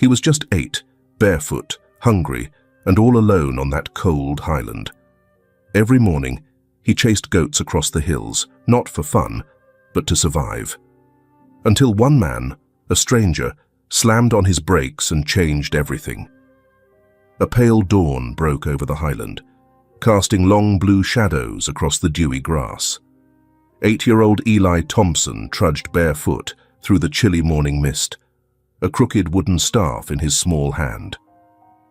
He was just 8, barefoot, hungry, and all alone on that cold highland. Every morning, he chased goats across the hills, not for fun, but to survive. Until one man, a stranger, slammed on his brakes and changed everything. A pale dawn broke over the highland, casting long blue shadows across the dewy grass. 8-year-old Eli Thompson trudged barefoot through the chilly morning mist, a crooked wooden staff in his small hand.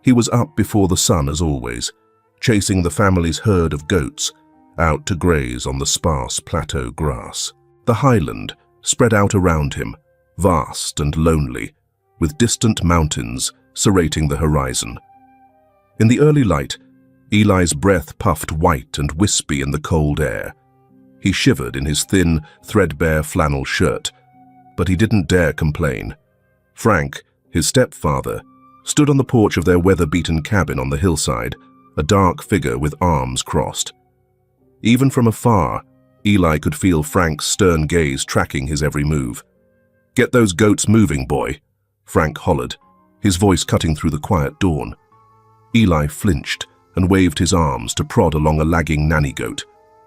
He was up before the sun as always, chasing the family's herd of goats out to graze on the sparse plateau grass. The highland spread out around him, vast and lonely, with distant mountains serrating the horizon. In the early light, Eli's breath puffed white and wispy in the cold air. He shivered in his thin, threadbare flannel shirt, but he didn't dare complain. Frank, his stepfather, stood on the porch of their weather-beaten cabin on the hillside, a dark figure with arms crossed. Even from afar, Eli could feel Frank's stern gaze tracking his every move. "Get those goats moving, boy," Frank hollered, his voice cutting through the quiet dawn. Eli flinched and waved his arms to prod along a lagging nanny goat.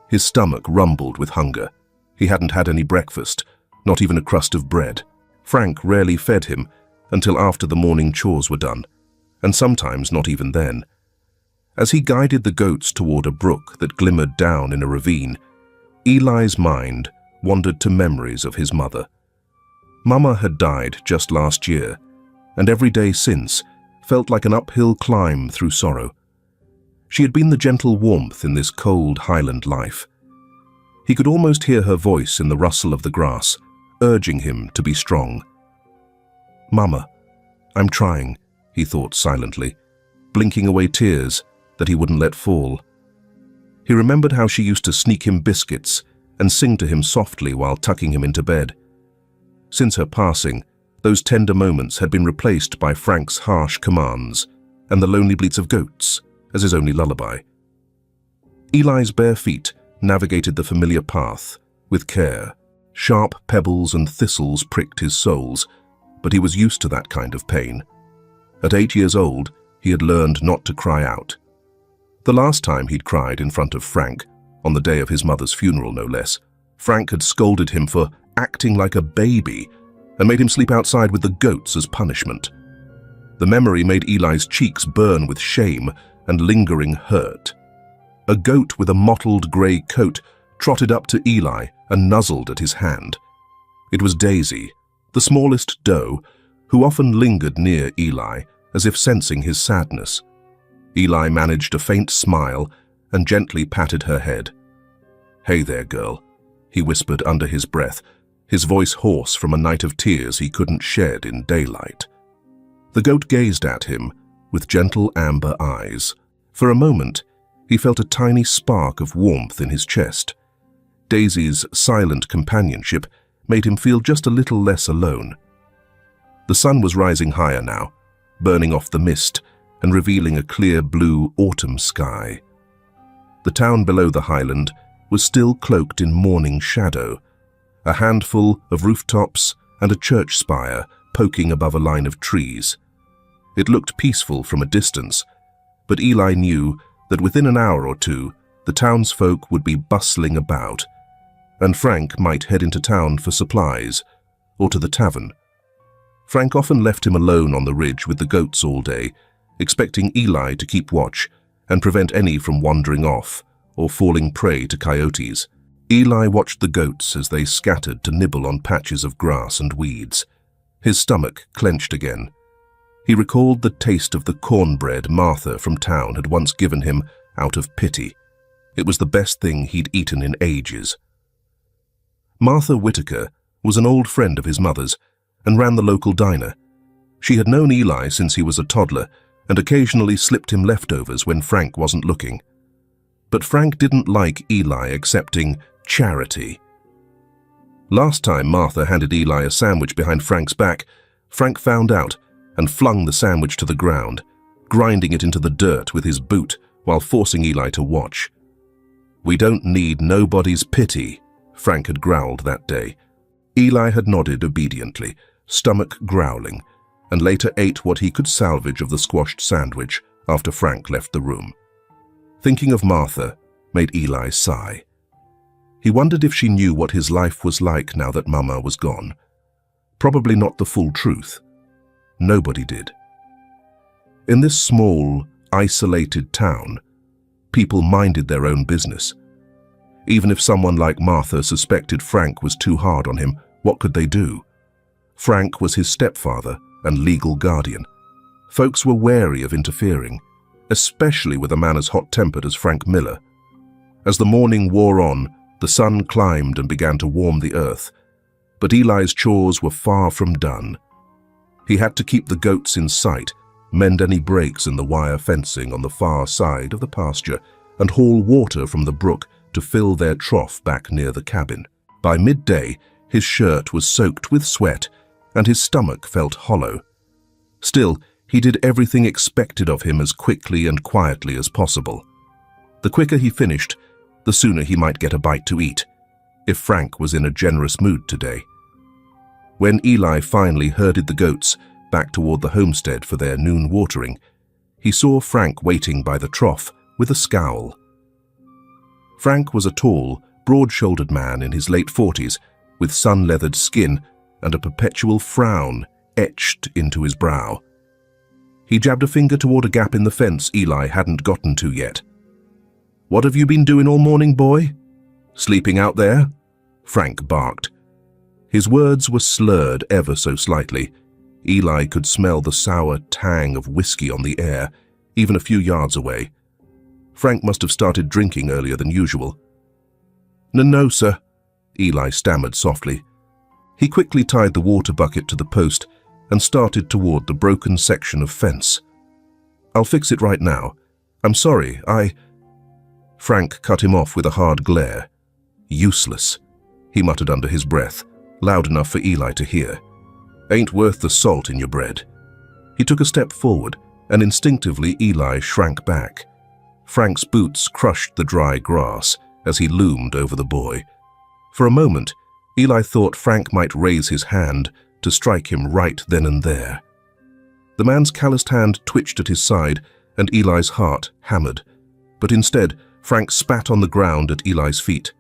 His stomach rumbled with hunger. He hadn't had any breakfast, not even a crust of bread. Frank rarely fed him until after the morning chores were done, and sometimes not even then. As he guided the goats toward a brook that glimmered down in a ravine, Eli's mind wandered to memories of his mother. Mama had died just last year, and every day since felt like an uphill climb through sorrow. She had been the gentle warmth in this cold highland life. He could almost hear her voice in the rustle of the grass, urging him to be strong. "Mama, I'm trying," he thought silently, blinking away tears that he wouldn't let fall. He remembered how she used to sneak him biscuits and sing to him softly while tucking him into bed. Since her passing, those tender moments had been replaced by Frank's harsh commands and the lonely bleats of goats as his only lullaby. Eli's bare feet navigated the familiar path with care. Sharp pebbles and thistles pricked his soles, but he was used to that kind of pain. At 8 years old, he had learned not to cry out. The last time he'd cried in front of Frank, on the day of his mother's funeral no less, Frank had scolded him for acting like a baby and made him sleep outside with the goats as punishment. The memory made Eli's cheeks burn with shame and lingering hurt. A goat with a mottled grey coat trotted up to Eli and nuzzled at his hand. It was Daisy, the smallest doe, who often lingered near Eli as if sensing his sadness. Eli managed a faint smile and gently patted her head. "Hey there, girl," he whispered under his breath, his voice hoarse from a night of tears he couldn't shed in daylight. The goat gazed at him with gentle amber eyes. For a moment, he felt a tiny spark of warmth in his chest. Daisy's silent companionship made him feel just a little less alone. The sun was rising higher now, burning off the mist and revealing a clear blue autumn sky. The town below the highland was still cloaked in morning shadow, a handful of rooftops and a church spire poking above a line of trees. It looked peaceful from a distance, but Eli knew that within an hour or two the townsfolk would be bustling about, and Frank might head into town for supplies or to the tavern. Frank often left him alone on the ridge with the goats all day, expecting Eli to keep watch and prevent any from wandering off or falling prey to coyotes. Eli watched the goats as they scattered to nibble on patches of grass and weeds. His stomach clenched again. He recalled the taste of the cornbread Martha from town had once given him out of pity. It was the best thing he'd eaten in ages. Martha Whitaker was an old friend of his mother's and ran the local diner. She had known Eli since he was a toddler and occasionally slipped him leftovers when Frank wasn't looking. But Frank didn't like Eli accepting charity. Last time Martha handed Eli a sandwich behind Frank's back, Frank found out and flung the sandwich to the ground, grinding it into the dirt with his boot while forcing Eli to watch. "We don't need nobody's pity," Frank had growled that day. Eli had nodded obediently, stomach growling, and later ate what he could salvage of the squashed sandwich after Frank left the room. Thinking of Martha made Eli sigh. He wondered if she knew what his life was like now that Mama was gone. Probably not the full truth. Nobody did. In this small, isolated town, people minded their own business. Even if someone like Martha suspected Frank was too hard on him, what could they do? Frank was his stepfather and legal guardian. Folks were wary of interfering, especially with a man as hot-tempered as Frank Miller. As the morning wore on, the sun climbed and began to warm the earth, but Eli's chores were far from done. He had to keep the goats in sight, mend any breaks in the wire fencing on the far side of the pasture, and haul water from the brook to fill their trough back near the cabin. By midday, his shirt was soaked with sweat, and his stomach felt hollow. Still, he did everything expected of him as quickly and quietly as possible. The quicker he finished, the sooner he might get a bite to eat, if Frank was in a generous mood today. When Eli finally herded the goats back toward the homestead for their noon watering, he saw Frank waiting by the trough with a scowl. Frank was a tall, broad-shouldered man in his late 40s, with sun-leathered skin and a perpetual frown etched into his brow. He jabbed a finger toward a gap in the fence Eli hadn't gotten to yet. "What have you been doing all morning, boy? Sleeping out there?" Frank barked. His words were slurred ever so slightly. Eli could smell the sour tang of whiskey on the air, even a few yards away. Frank must have started drinking earlier than usual. No, sir," Eli stammered softly. He quickly tied the water bucket to the post and started toward the broken section of fence. "I'll fix it right now. I'm sorry, Frank cut him off with a hard glare. "Useless," he muttered under his breath, loud enough for Eli to hear. "Ain't worth the salt in your bread." He took a step forward, and instinctively Eli shrank back. Frank's boots crushed the dry grass as he loomed over the boy. For a moment, Eli thought Frank might raise his hand to strike him right then and there. The man's calloused hand twitched at his side, and Eli's heart hammered. But instead, Frank spat on the ground at Eli's feet.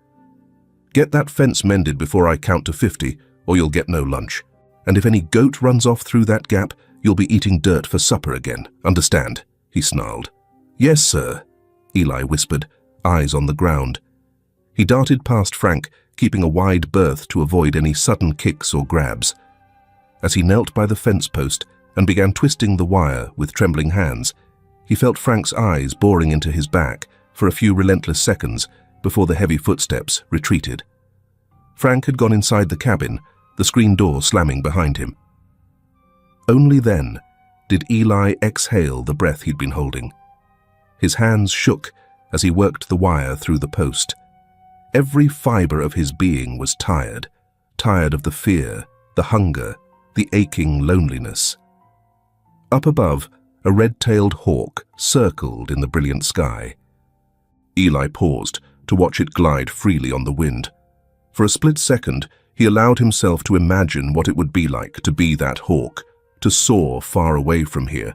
"Get that fence mended before I count to 50, or you'll get no lunch. And if any goat runs off through that gap, you'll be eating dirt for supper again. Understand?" he snarled. "Yes, sir," Eli whispered, eyes on the ground. He darted past Frank, keeping a wide berth to avoid any sudden kicks or grabs. As he knelt by the fence post and began twisting the wire with trembling hands, he felt Frank's eyes boring into his back for a few relentless seconds before the heavy footsteps retreated. Frank had gone inside the cabin, the screen door slamming behind him. Only then did Eli exhale the breath he'd been holding. His hands shook as he worked the wire through the post. Every fiber of his being was tired of the fear, the hunger, the aching loneliness. Up above, a red-tailed hawk circled in the brilliant sky. Eli paused to watch it glide freely on the wind. For a split second, he allowed himself to imagine what it would be like to be that hawk, to soar far away from here,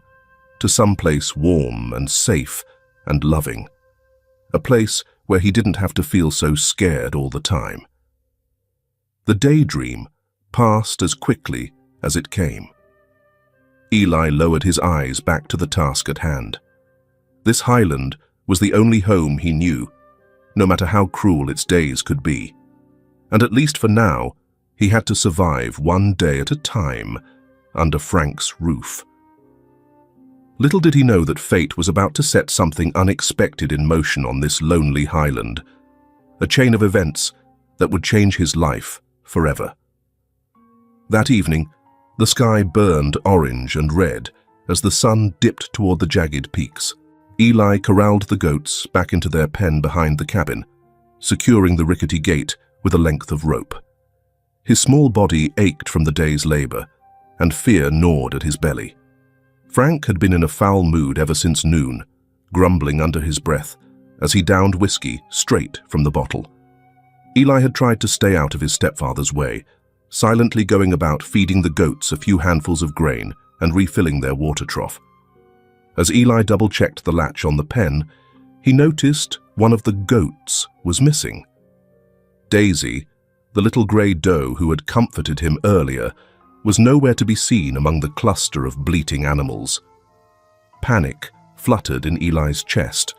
to some place warm and safe and loving. A place where he didn't have to feel so scared all the time. The daydream passed as quickly as it came. Eli lowered his eyes back to the task at hand. This highland was the only home he knew, no matter how cruel its days could be. And at least for now, he had to survive one day at a time under Frank's roof. Little did he know that fate was about to set something unexpected in motion on this lonely highland, a chain of events that would change his life forever. That evening, the sky burned orange and red as the sun dipped toward the jagged peaks. Eli corralled the goats back into their pen behind the cabin, securing the rickety gate with a length of rope. His small body ached from the day's labor, and fear gnawed at his belly. Frank had been in a foul mood ever since noon, grumbling under his breath as he downed whiskey straight from the bottle. Eli had tried to stay out of his stepfather's way, silently going about feeding the goats a few handfuls of grain and refilling their water trough. As Eli double-checked the latch on the pen, he noticed one of the goats was missing. Daisy, the little grey doe who had comforted him earlier, was nowhere to be seen among the cluster of bleating animals. Panic fluttered in Eli's chest.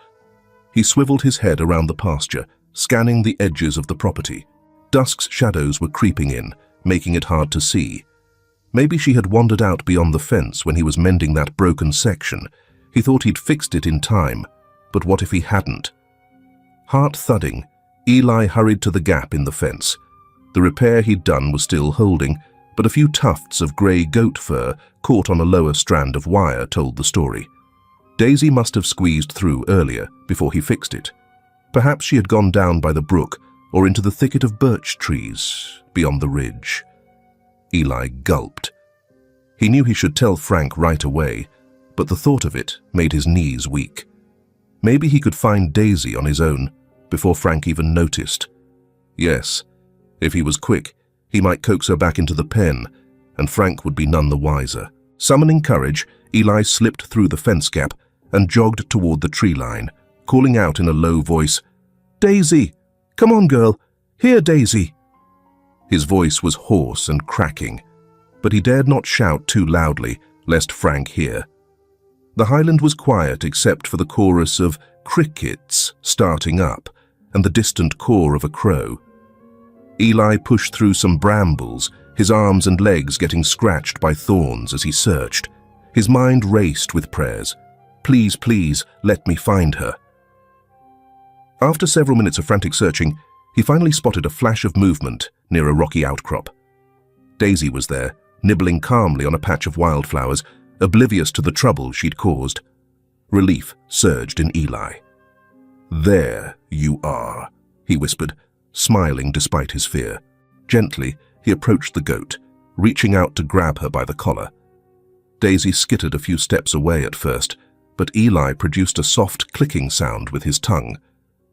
He swiveled his head around the pasture, scanning the edges of the property. Dusk's shadows were creeping in, making it hard to see. Maybe she had wandered out beyond the fence when he was mending that broken section. He thought he'd fixed it in time, but what if he hadn't? Heart thudding, Eli hurried to the gap in the fence. The repair he'd done was still holding, but a few tufts of grey goat fur caught on a lower strand of wire told the story. Daisy must have squeezed through earlier before he fixed it. Perhaps she had gone down by the brook or into the thicket of birch trees beyond the ridge. Eli gulped. He knew he should tell Frank right away, but the thought of it made his knees weak. Maybe he could find Daisy on his own before Frank even noticed. Yes, if he was quick, he might coax her back into the pen, and Frank would be none the wiser. Summoning courage, Eli slipped through the fence gap and jogged toward the tree line, calling out in a low voice, "Daisy! Come on, girl! Here, Daisy!" His voice was hoarse and cracking, but he dared not shout too loudly, lest Frank hear. The highland was quiet except for the chorus of crickets starting up and the distant caw of a crow. Eli pushed through some brambles, his arms and legs getting scratched by thorns as he searched. His mind raced with prayers. Please, please, let me find her. After several minutes of frantic searching, he finally spotted a flash of movement near a rocky outcrop. Daisy was there, nibbling calmly on a patch of wildflowers, oblivious to the trouble she'd caused. Relief surged in Eli. "There you are," he whispered, smiling despite his fear. Gently, he approached the goat, reaching out to grab her by the collar. Daisy skittered a few steps away at first, but Eli produced a soft clicking sound with his tongue,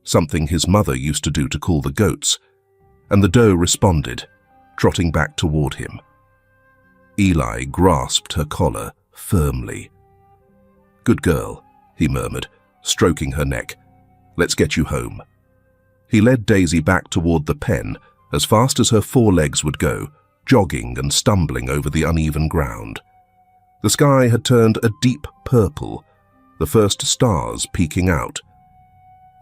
something his mother used to do to call the goats, and the doe responded, trotting back toward him. Eli grasped her collar firmly. "Good girl," he murmured, stroking her neck. "Let's get you home." He led Daisy back toward the pen as fast as her forelegs would go, jogging and stumbling over the uneven ground. The sky had turned a deep purple, the first stars peeking out.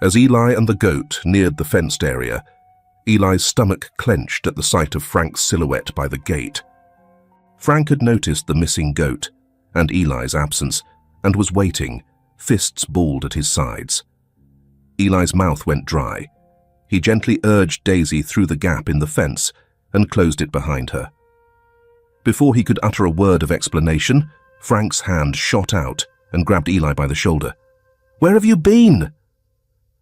As Eli and the goat neared the fenced area, Eli's stomach clenched at the sight of Frank's silhouette by the gate. Frank had noticed the missing goat and Eli's absence and was waiting, fists balled at his sides. Eli's mouth went dry. He gently urged Daisy through the gap in the fence and closed it behind her. Before he could utter a word of explanation, Frank's hand shot out and grabbed Eli by the shoulder. "Where have you been?"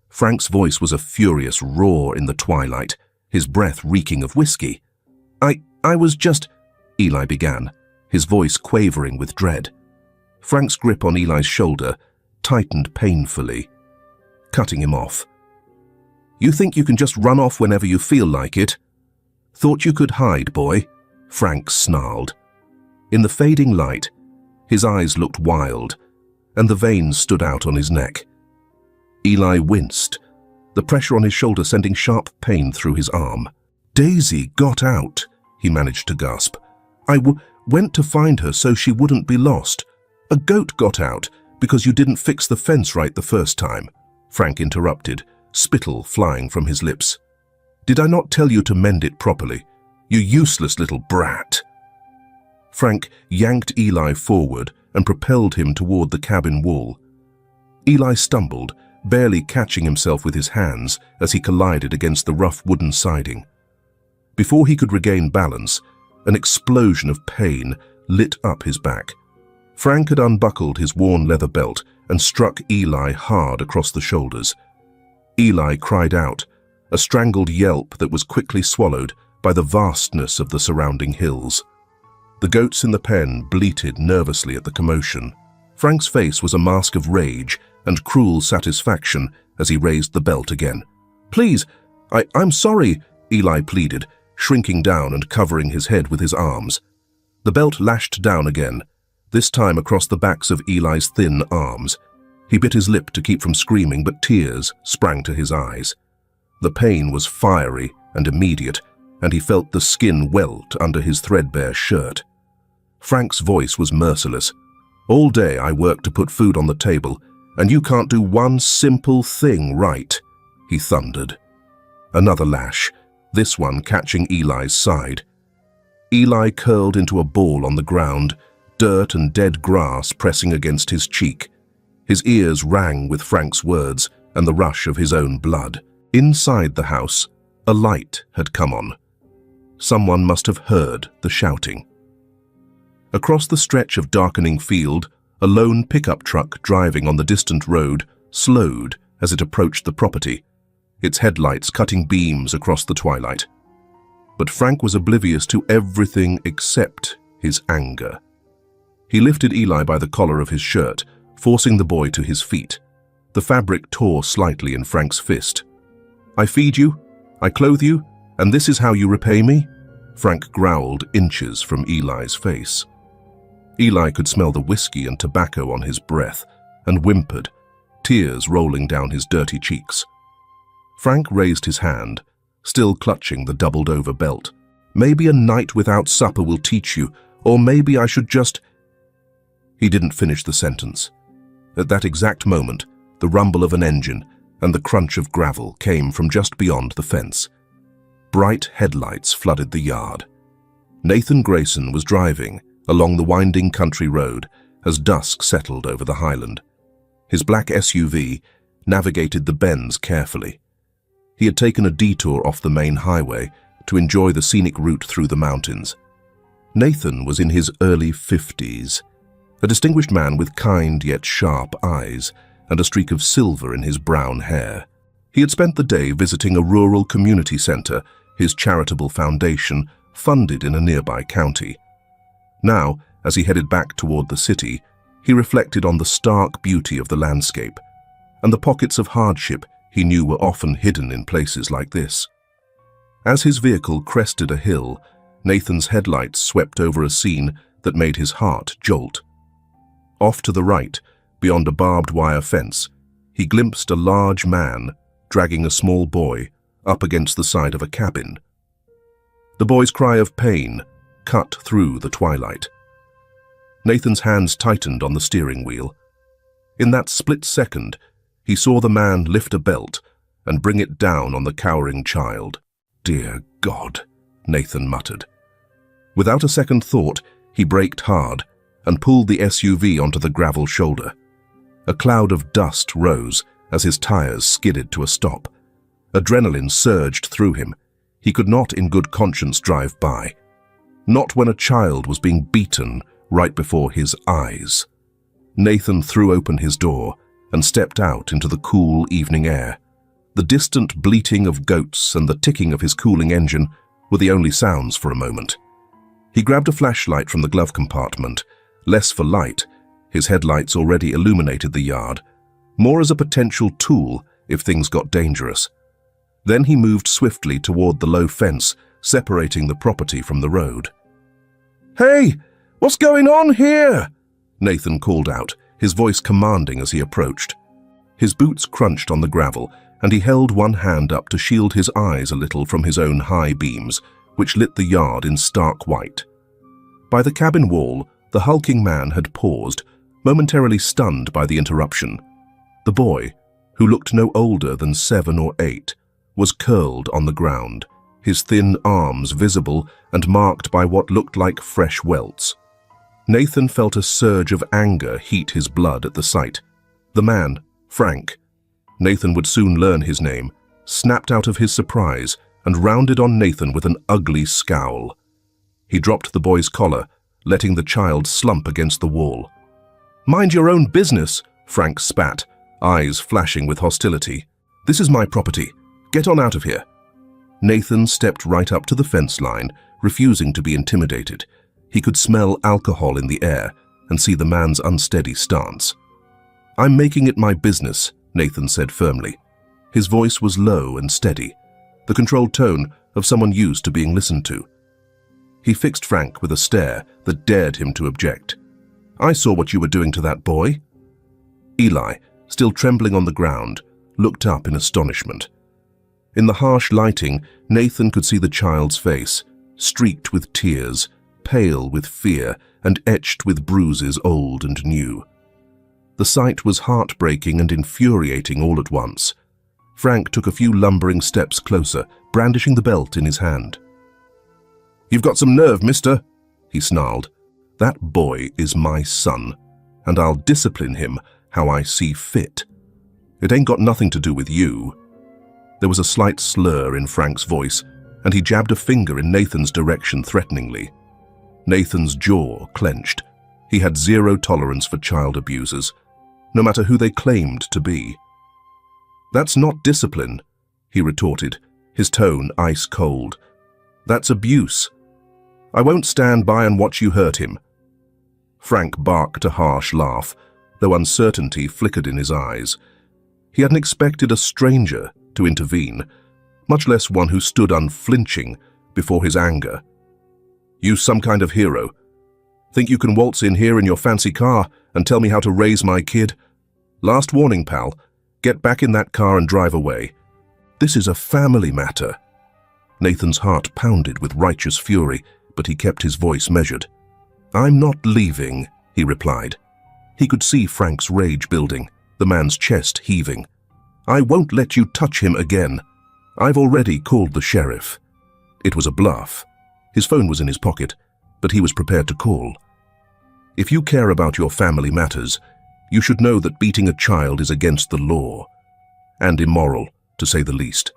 Frank's voice was a furious roar in the twilight, his breath reeking of whiskey. I was just—" Eli began, his voice quavering with dread. Frank's grip on Eli's shoulder tightened painfully, cutting him off. "You think you can just run off whenever you feel like it? Thought you could hide, boy?" Frank snarled. In the fading light, his eyes looked wild, and the veins stood out on his neck. Eli winced, the pressure on his shoulder sending sharp pain through his arm. "Daisy got out," he managed to gasp. "I went to find her so she wouldn't be lost. A goat got out because you didn't fix the fence right the first time," Frank interrupted, spittle flying from his lips. "Did I not tell you to mend it properly? You useless little brat." Frank yanked Eli forward and propelled him toward the cabin wall. Eli stumbled, barely catching himself with his hands as he collided against the rough wooden siding. Before he could regain balance, an explosion of pain lit up his back. Frank had unbuckled his worn leather belt and struck Eli hard across the shoulders. Eli cried out, a strangled yelp that was quickly swallowed by the vastness of the surrounding hills. The goats in the pen bleated nervously at the commotion. Frank's face was a mask of rage and cruel satisfaction as he raised the belt again. "Please, I'm sorry," Eli pleaded, shrinking down and covering his head with his arms. The belt lashed down again, this time across the backs of Eli's thin arms. He bit his lip to keep from screaming, but tears sprang to his eyes. The pain was fiery and immediate, and he felt the skin welt under his threadbare shirt. Frank's voice was merciless. "All day I worked to put food on the table, and you can't do one simple thing right," he thundered. Another lash, this one catching Eli's side. Eli curled into a ball on the ground, dirt and dead grass pressing against his cheek. His ears rang with Frank's words and the rush of his own blood. Inside the house, a light had come on. Someone must have heard the shouting. Across the stretch of darkening field, a lone pickup truck driving on the distant road slowed as it approached the property, its headlights cutting beams across the twilight. But Frank was oblivious to everything except his anger. He lifted Eli by the collar of his shirt, forcing the boy to his feet. The fabric tore slightly in Frank's fist. "I feed you, I clothe you, and this is how you repay me?" Frank growled inches from Eli's face. Eli could smell the whiskey and tobacco on his breath and whimpered, tears rolling down his dirty cheeks. Frank raised his hand, still clutching the doubled-over belt. "Maybe a night without supper will teach you, or maybe I should just—" He didn't finish the sentence. At that exact moment, the rumble of an engine and the crunch of gravel came from just beyond the fence. Bright headlights flooded the yard. Nathan Grayson was driving along the winding country road as dusk settled over the highland. His black SUV navigated the bends carefully. He had taken a detour off the main highway to enjoy the scenic route through the mountains. Nathan was in his early 50s, a distinguished man with kind yet sharp eyes and a streak of silver in his brown hair. He had spent the day visiting a rural community center, his charitable foundation, funded in a nearby county. Now, as he headed back toward the city, he reflected on the stark beauty of the landscape and the pockets of hardship he knew were often hidden in places like this. As his vehicle crested a hill, Nathan's headlights swept over a scene that made his heart jolt. Off to the right, beyond a barbed wire fence, he glimpsed a large man dragging a small boy up against the side of a cabin. The boy's cry of pain cut through the twilight. Nathan's hands tightened on the steering wheel. In that split second, he saw the man lift a belt and bring it down on the cowering child. "Dear God," Nathan muttered. Without a second thought, he braked hard and pulled the SUV onto the gravel shoulder. A cloud of dust rose as his tires skidded to a stop. Adrenaline surged through him. He could not in good conscience drive by. Not when a child was being beaten right before his eyes. Nathan threw open his door and stepped out into the cool evening air. The distant bleating of goats and the ticking of his cooling engine were the only sounds for a moment. He grabbed a flashlight from the glove compartment, less for light, his headlights already illuminated the yard, more as a potential tool if things got dangerous. Then he moved swiftly toward the low fence separating the property from the road. "Hey, what's going on here?" Nathan called out, his voice commanding as he approached. His boots crunched on the gravel, and he held one hand up to shield his eyes a little from his own high beams, which lit the yard in stark white. By the cabin wall, the hulking man had paused, momentarily stunned by the interruption. The boy, who looked no older than 7 or 8, was curled on the ground, his thin arms visible and marked by what looked like fresh welts. Nathan felt a surge of anger heat his blood at the sight. The man, Frank, Nathan would soon learn his name, snapped out of his surprise and rounded on Nathan with an ugly scowl. He dropped the boy's collar, letting the child slump against the wall. "Mind your own business," Frank spat, eyes flashing with hostility. "This is my property. Get on out of here." Nathan stepped right up to the fence line, refusing to be intimidated. He could smell alcohol in the air and see the man's unsteady stance. "I'm making it my business," Nathan said firmly. His voice was low and steady, the controlled tone of someone used to being listened to. He fixed Frank with a stare that dared him to object. I saw what you were doing to that boy." Eli, still trembling on the ground, looked up in astonishment. In the harsh lighting, Nathan could see the child's face, streaked with tears, pale with fear, and etched with bruises old and new. The sight was heartbreaking and infuriating all at once. Frank took a few lumbering steps closer, brandishing the belt in his hand. "You've got some nerve, mister," he snarled. "That boy is my son, and I'll discipline him how I see fit. It ain't got nothing to do with you." There was a slight slur in Frank's voice, and he jabbed a finger in Nathan's direction threateningly. Nathan's jaw clenched. He had zero tolerance for child abusers, no matter who they claimed to be. "That's not discipline," he retorted, his tone ice cold. "That's abuse. I won't stand by and watch you hurt him." Frank barked a harsh laugh, though uncertainty flickered in his eyes. He hadn't expected a stranger to intervene, much less one who stood unflinching before his anger. "You some kind of hero? Think you can waltz in here in your fancy car and tell me how to raise my kid? Last warning, pal. Get back in that car and drive away. This is a family matter." Nathan's heart pounded with righteous fury, but he kept his voice measured. "I'm not leaving," he replied. He could see Frank's rage building, the man's chest heaving. "I won't let you touch him again. I've already called the sheriff." It was a bluff. His phone was in his pocket, but he was prepared to call. "If you care about your family matters, you should know that beating a child is against the law, and immoral, to say the least."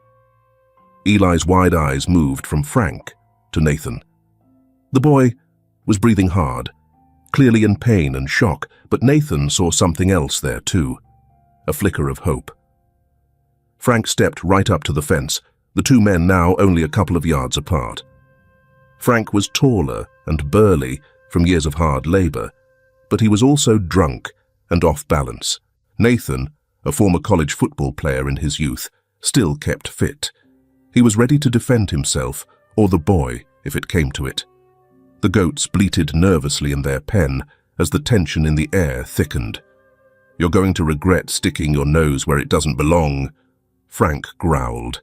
Eli's wide eyes moved from Frank to Nathan. The boy was breathing hard, clearly in pain and shock, but Nathan saw something else there too, a flicker of hope. Frank stepped right up to the fence, the two men now only a couple of yards apart. Frank was taller and burly from years of hard labor, but he was also drunk and off balance. Nathan, a former college football player in his youth, still kept fit. He was ready to defend himself, or the boy, if it came to it. The goats bleated nervously in their pen as the tension in the air thickened. "You're going to regret sticking your nose where it doesn't belong," Frank growled.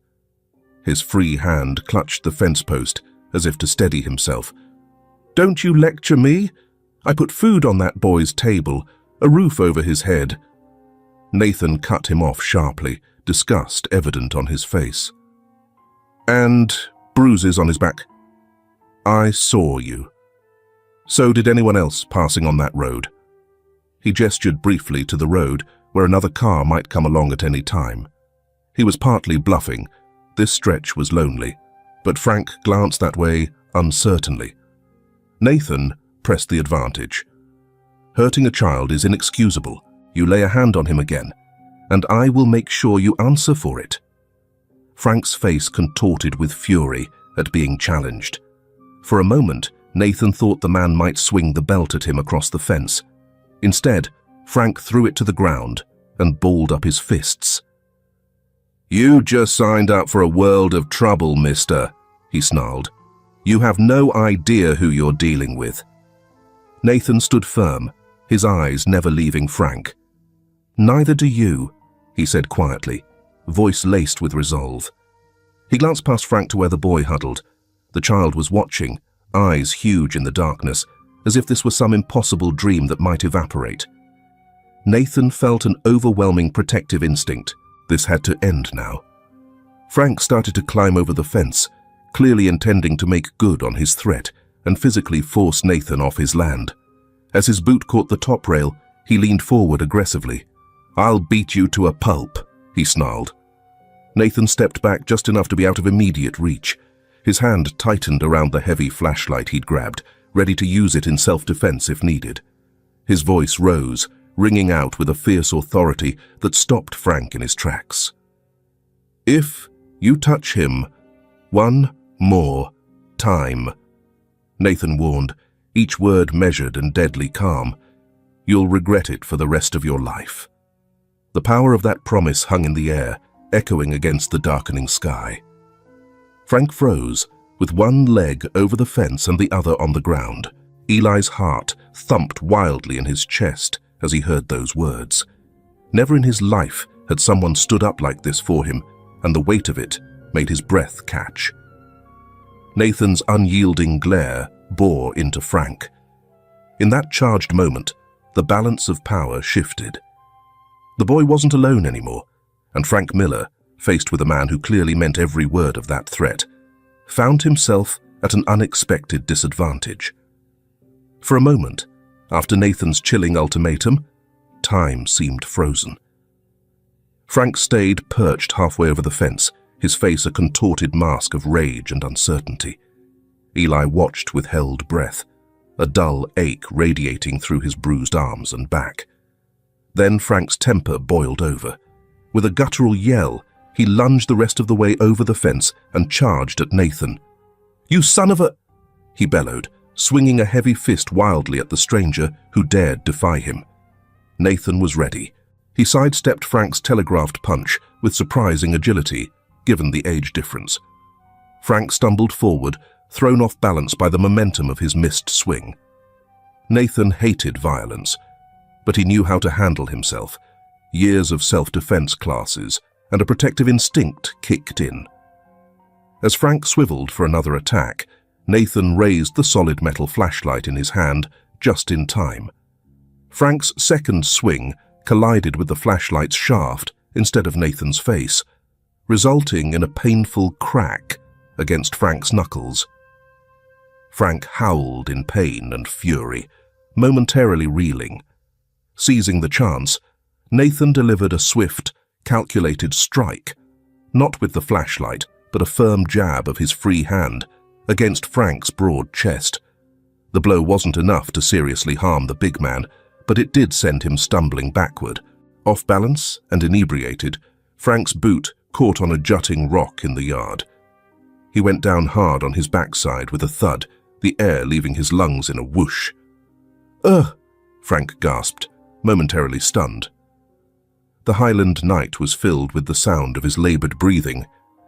His free hand clutched the fence post as if to steady himself. "Don't you lecture me? I put food on that boy's table, a roof over his head." Nathan cut him off sharply, disgust evident on his face. "And bruises on his back. I saw you. So did anyone else passing on that road." He gestured briefly to the road where another car might come along at any time. He was partly bluffing. This stretch was lonely, but Frank glanced that way uncertainly. Nathan pressed the advantage. "Hurting a child is inexcusable. You lay a hand on him again, and I will make sure you answer for it." Frank's face contorted with fury at being challenged. For a moment, Nathan thought the man might swing the belt at him across the fence. Instead, Frank threw it to the ground and balled up his fists. "You just signed up for a world of trouble, mister," he snarled. "You have no idea who you're dealing with." Nathan stood firm, his eyes never leaving Frank. "Neither do you," he said quietly, voice laced with resolve. He glanced past Frank to where the boy huddled. The child was watching, eyes huge in the darkness, as if this were some impossible dream that might evaporate. Nathan felt an overwhelming protective instinct. This had to end now. Frank started to climb over the fence, clearly intending to make good on his threat and physically force Nathan off his land. As his boot caught the top rail, he leaned forward aggressively. "I'll beat you to a pulp," he snarled. Nathan stepped back just enough to be out of immediate reach. His hand tightened around the heavy flashlight he'd grabbed, ready to use it in self-defense if needed. His voice rose, ringing out with a fierce authority that stopped Frank in his tracks. "If you touch him one more time," Nathan warned, each word measured and deadly calm, "you'll regret it for the rest of your life." The power of that promise hung in the air, echoing against the darkening sky. Frank froze, with one leg over the fence and the other on the ground, Eli's heart thumped wildly in his chest as he heard those words. Never in his life had someone stood up like this for him, and the weight of it made his breath catch. Nathan's unyielding glare bore into Frank. In that charged moment, the balance of power shifted. The boy wasn't alone anymore, and Frank Miller, faced with a man who clearly meant every word of that threat, found himself at an unexpected disadvantage. For a moment, after Nathan's chilling ultimatum, time seemed frozen. Frank stayed perched halfway over the fence, his face a contorted mask of rage and uncertainty. Eli watched with held breath, a dull ache radiating through his bruised arms and back. Then Frank's temper boiled over. With a guttural yell, he lunged the rest of the way over the fence and charged at Nathan. "You son of a—" he bellowed, swinging a heavy fist wildly at the stranger who dared defy him. Nathan was ready. He sidestepped Frank's telegraphed punch with surprising agility, given the age difference. Frank stumbled forward, thrown off balance by the momentum of his missed swing. Nathan hated violence, but he knew how to handle himself. Years of self-defense classes and a protective instinct kicked in. As Frank swiveled for another attack, Nathan raised the solid metal flashlight in his hand just in time. Frank's second swing collided with the flashlight's shaft instead of Nathan's face, resulting in a painful crack against Frank's knuckles. Frank howled in pain and fury, momentarily reeling. Seizing the chance, Nathan delivered a swift, calculated strike, not with the flashlight, but a firm jab of his free hand against Frank's broad chest. The blow wasn't enough to seriously harm the big man, but it did send him stumbling backward. Off balance and inebriated, Frank's boot caught on a jutting rock in the yard. He went down hard on his backside with a thud, the air leaving his lungs in a whoosh. "Ugh!" Frank gasped, momentarily stunned. The Highland night was filled with the sound of his labored breathing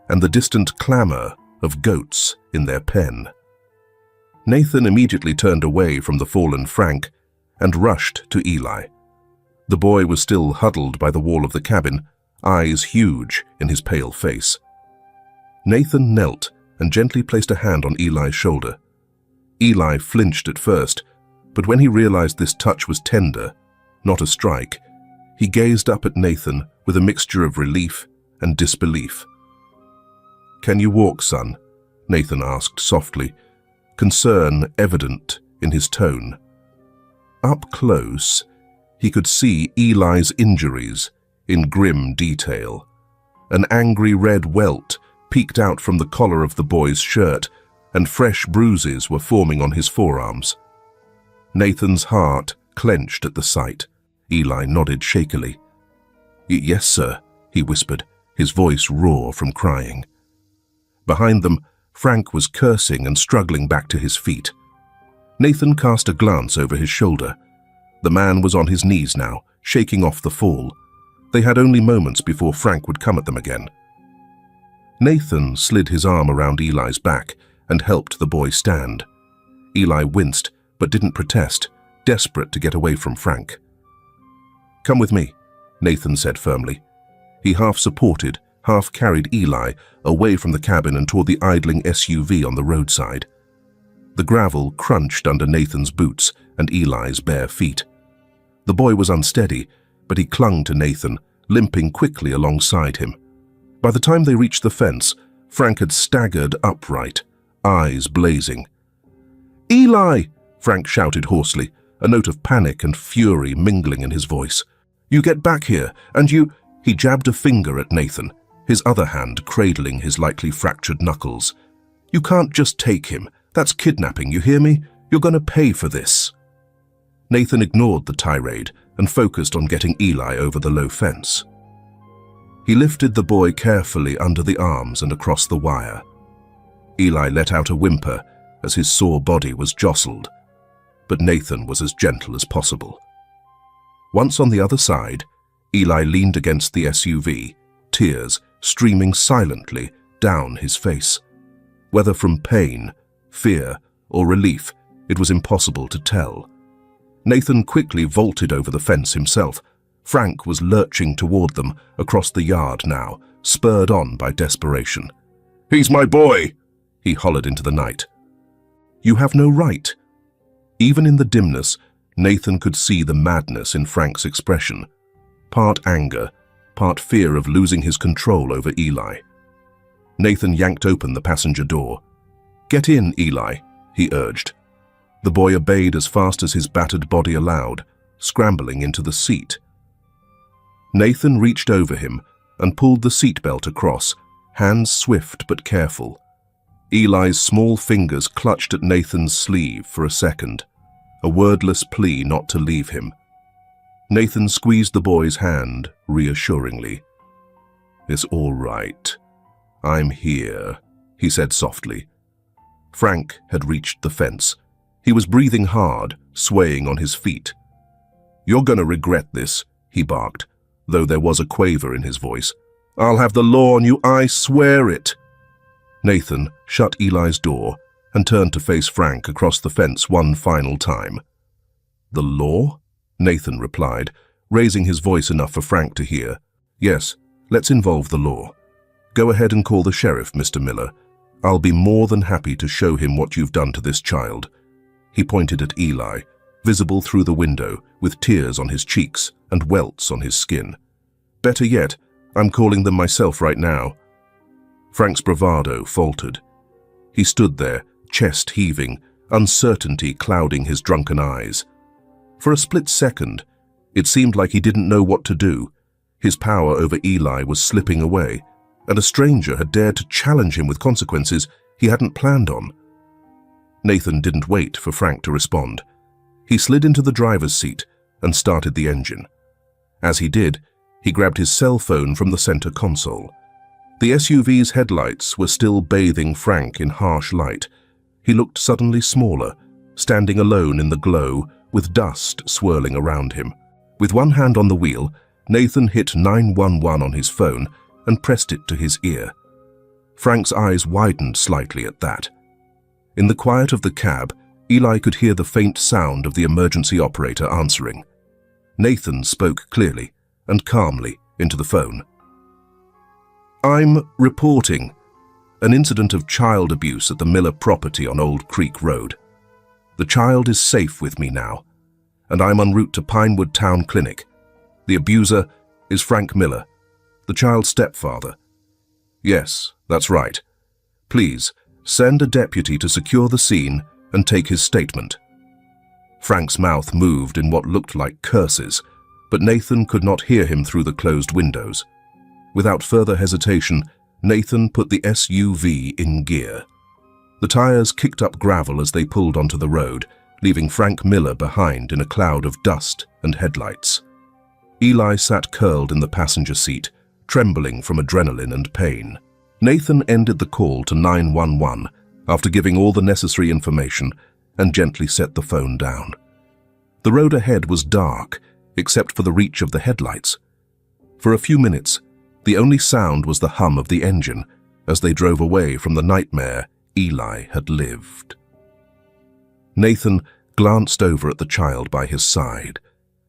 and the distant clamor of goats in their pen. Nathan immediately turned away from the fallen Frank and rushed to Eli. The boy was still huddled by the wall of the cabin, eyes huge in his pale face. Nathan knelt and gently placed a hand on Eli's shoulder. Eli flinched at first, but when he realized this touch was tender, not a strike, he gazed up at Nathan with a mixture of relief and disbelief. "Can you walk, son?" Nathan asked softly, concern evident in his tone. Up close, he could see Eli's injuries in grim detail. An angry red welt peeked out from the collar of the boy's shirt, and fresh bruises were forming on his forearms. Nathan's heart clenched at the sight. Eli nodded shakily. "Yes, sir," he whispered, his voice raw from crying. Behind them, Frank was cursing and struggling back to his feet. Nathan cast a glance over his shoulder. The man was on his knees now, shaking off the fall. They had only moments before Frank would come at them again. Nathan slid his arm around Eli's back and helped the boy stand. Eli winced, but didn't protest, desperate to get away from Frank. "Come with me," Nathan said firmly. He half-supported, half-carried Eli away from the cabin and toward the idling SUV on the roadside. The gravel crunched under Nathan's boots and Eli's bare feet. The boy was unsteady, but he clung to Nathan, limping quickly alongside him. By the time they reached the fence, Frank had staggered upright, eyes blazing. "Eli!" Frank shouted hoarsely, a note of panic and fury mingling in his voice. "You get back here, and you—" He jabbed a finger at Nathan, his other hand cradling his lightly fractured knuckles. "You can't just take him. That's kidnapping, you hear me? You're going to pay for this." Nathan ignored the tirade and focused on getting Eli over the low fence. He lifted the boy carefully under the arms and across the wire. Eli let out a whimper as his sore body was jostled, but Nathan was as gentle as possible. Once on the other side, Eli leaned against the SUV, tears streaming silently down his face. Whether from pain, fear, or relief, it was impossible to tell. Nathan quickly vaulted over the fence himself. Frank was lurching toward them across the yard now, spurred on by desperation. "He's my boy!" he hollered into the night. "You have no right." Even in the dimness, Nathan could see the madness in Frank's expression. Part anger, part fear of losing his control over Eli. Nathan yanked open the passenger door. "Get in, Eli," he urged. The boy obeyed as fast as his battered body allowed, scrambling into the seat. Nathan reached over him and pulled the seatbelt across, hands swift but careful. Eli's small fingers clutched at Nathan's sleeve for a second, a wordless plea not to leave him. Nathan squeezed the boy's hand reassuringly. "It's all right. I'm here," he said softly. Frank had reached the fence. He was breathing hard, swaying on his feet. "You're gonna regret this," he barked, though there was a quaver in his voice. "I'll have the law on you, I swear it." Nathan shut Eli's door and turned to face Frank across the fence one final time. "The law?" Nathan replied, raising his voice enough for Frank to hear. "Yes, let's involve the law. Go ahead and call the sheriff, Mr. Miller. I'll be more than happy to show him what you've done to this child." He pointed at Eli, visible through the window, with tears on his cheeks and welts on his skin. "Better yet, I'm calling them myself right now." Frank's bravado faltered. He stood there, chest heaving, uncertainty clouding his drunken eyes. For a split second, it seemed like he didn't know what to do. His power over Eli was slipping away, and a stranger had dared to challenge him with consequences he hadn't planned on. Nathan didn't wait for Frank to respond. He slid into the driver's seat and started the engine. As he did, he grabbed his cell phone from the center console. The SUV's headlights were still bathing Frank in harsh light. He looked suddenly smaller, standing alone in the glow, with dust swirling around him. With one hand on the wheel, Nathan hit 911 on his phone and pressed it to his ear. Frank's eyes widened slightly at that. In the quiet of the cab, Eli could hear the faint sound of the emergency operator answering. Nathan spoke clearly and calmly into the phone. "I'm reporting an incident of child abuse at the Miller property on Old Creek Road. The child is safe with me now, and I'm en route to Pinewood Town Clinic. The abuser is Frank Miller, the child's stepfather. Yes, that's right. Please, send a deputy to secure the scene and take his statement." Frank's mouth moved in what looked like curses, but Nathan could not hear him through the closed windows. Without further hesitation, Nathan put the SUV in gear. The tires kicked up gravel as they pulled onto the road, leaving Frank Miller behind in a cloud of dust and headlights. Eli sat curled in the passenger seat, trembling from adrenaline and pain. Nathan ended the call to 911 after giving all the necessary information and gently set the phone down. The road ahead was dark, except for the reach of the headlights. For a few minutes, the only sound was the hum of the engine as they drove away from the nightmare Eli had lived. Nathan glanced over at the child by his side.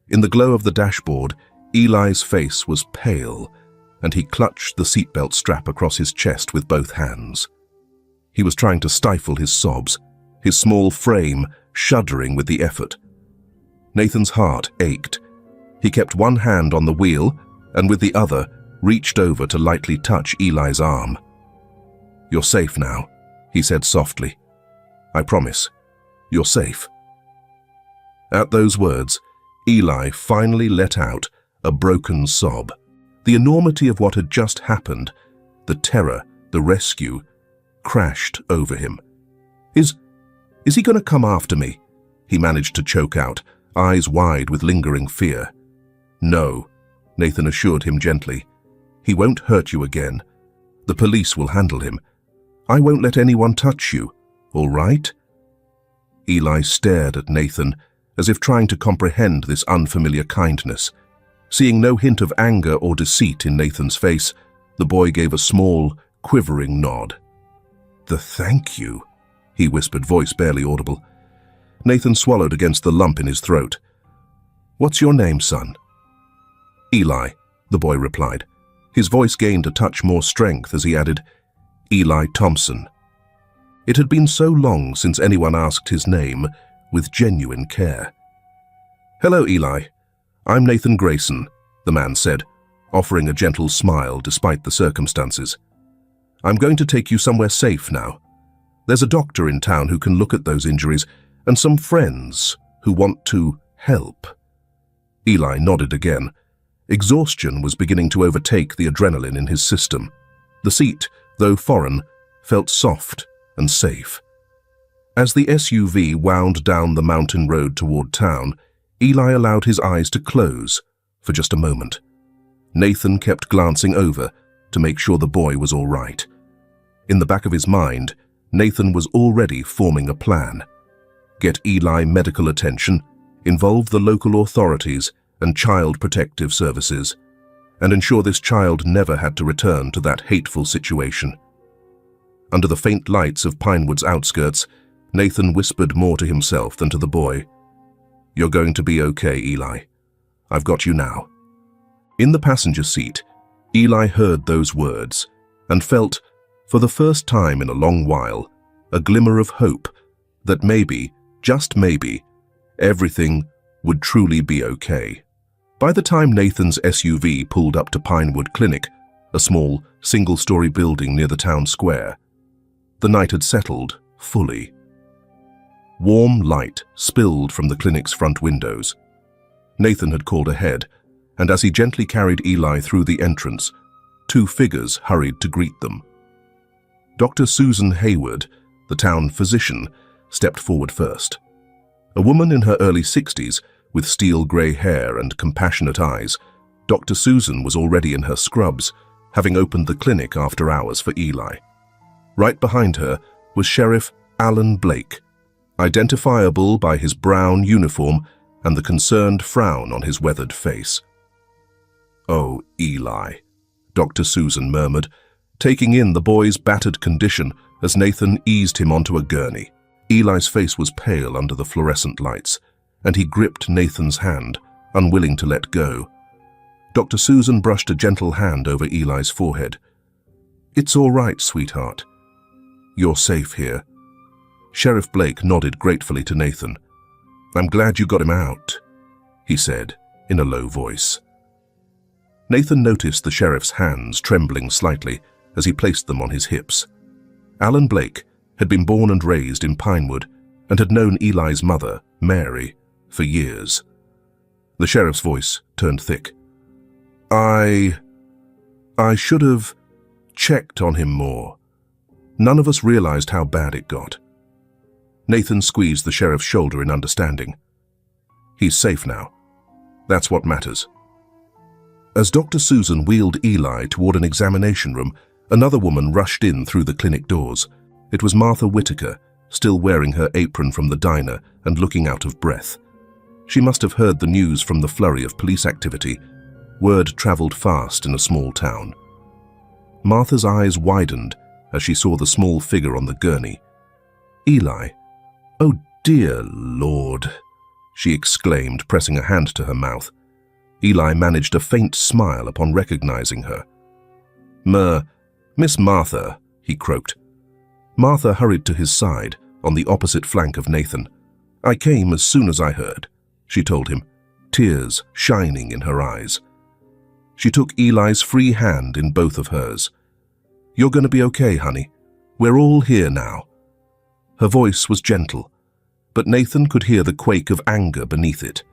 In the glow of the dashboard, Eli's face was pale, and he clutched the seatbelt strap across his chest with both hands. He was trying to stifle his sobs, his small frame shuddering with the effort. Nathan's heart ached. He kept one hand on the wheel and with the other reached over to lightly touch Eli's arm. "You're safe now," he said softly. "I promise. You're safe." At those words, Eli finally let out a broken sob. The enormity of what had just happened, the terror, the rescue, crashed over him. Is he going to come after me?" he managed to choke out, eyes wide with lingering fear. "No," Nathan assured him gently. "He won't hurt you again. The police will handle him. I won't let anyone touch you, all right?" Eli stared at Nathan, as if trying to comprehend this unfamiliar kindness. Seeing no hint of anger or deceit in Nathan's face, the boy gave a small, quivering nod. "The thank you," he whispered, voice barely audible. Nathan swallowed against the lump in his throat. "What's your name, son?" "Eli," the boy replied. His voice gained a touch more strength as he added, "Eli Thompson." It had been so long since anyone asked his name with genuine care. "Hello, Eli. I'm Nathan Grayson," the man said, offering a gentle smile despite the circumstances. "I'm going to take you somewhere safe now. There's a doctor in town who can look at those injuries, and some friends who want to help." Eli nodded again. Exhaustion was beginning to overtake the adrenaline in his system. The seat, though foreign, felt soft and safe. As the SUV wound down the mountain road toward town, Eli allowed his eyes to close for just a moment. Nathan kept glancing over to make sure the boy was all right. In the back of his mind, Nathan was already forming a plan. Get Eli medical attention, involve the local authorities and child protective services, and ensure this child never had to return to that hateful situation. Under the faint lights of Pinewood's outskirts, Nathan whispered more to himself than to the boy. "You're going to be okay, Eli. I've got you now." In the passenger seat, Eli heard those words and felt, for the first time in a long while, a glimmer of hope that maybe, just maybe, everything would truly be okay. By the time Nathan's SUV pulled up to Pinewood Clinic, a small, single-story building near the town square, the night had settled fully. Warm light spilled from the clinic's front windows. Nathan had called ahead, and as he gently carried Eli through the entrance, two figures hurried to greet them. Dr. Susan Hayward, the town physician, stepped forward first. A woman in her early 60s, with steel-grey hair and compassionate eyes, Dr. Susan was already in her scrubs, having opened the clinic after hours for Eli. Right behind her was Sheriff Alan Blake, identifiable by his brown uniform and the concerned frown on his weathered face. "Oh, Eli," Dr. Susan murmured, taking in the boy's battered condition as Nathan eased him onto a gurney. Eli's face was pale under the fluorescent lights, and he gripped Nathan's hand, unwilling to let go. Dr. Susan brushed a gentle hand over Eli's forehead. "It's all right, sweetheart. You're safe here." Sheriff Blake nodded gratefully to Nathan. "I'm glad you got him out," he said in a low voice. Nathan noticed the sheriff's hands trembling slightly as he placed them on his hips. Alan Blake had been born and raised in Pinewood and had known Eli's mother, Mary, for years. The sheriff's voice turned thick. I should have checked on him more. None of us realized how bad it got." Nathan squeezed the sheriff's shoulder in understanding. "He's safe now. That's what matters." As Dr. Susan wheeled Eli toward an examination room, another woman rushed in through the clinic doors. It was Martha Whitaker, still wearing her apron from the diner and looking out of breath. She must have heard the news from the flurry of police activity. Word traveled fast in a small town. Martha's eyes widened as she saw the small figure on the gurney. "Eli, oh dear Lord," she exclaimed, pressing a hand to her mouth. Eli managed a faint smile upon recognizing her. Miss Martha," he croaked. Martha hurried to his side, on the opposite flank of Nathan. "I came as soon as I heard," she told him, tears shining in her eyes. She took Eli's free hand in both of hers. "You're going to be okay, honey. We're all here now." Her voice was gentle, but Nathan could hear the quake of anger beneath it.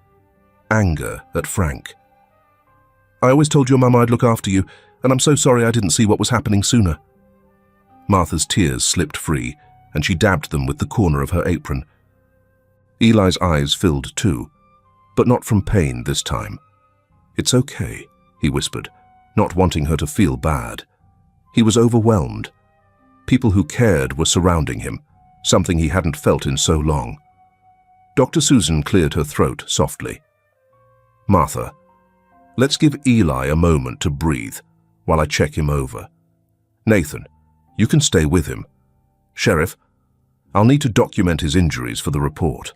Anger at Frank. "I always told your mum I'd look after you, and I'm so sorry I didn't see what was happening sooner." Martha's tears slipped free, and she dabbed them with the corner of her apron. Eli's eyes filled too, but not from pain this time. "It's okay," he whispered, not wanting her to feel bad. He was overwhelmed. People who cared were surrounding him, something he hadn't felt in so long. Dr. Susan cleared her throat softly. "Martha, let's give Eli a moment to breathe while I check him over. Nathan, you can stay with him. Sheriff, I'll need to document his injuries for the report."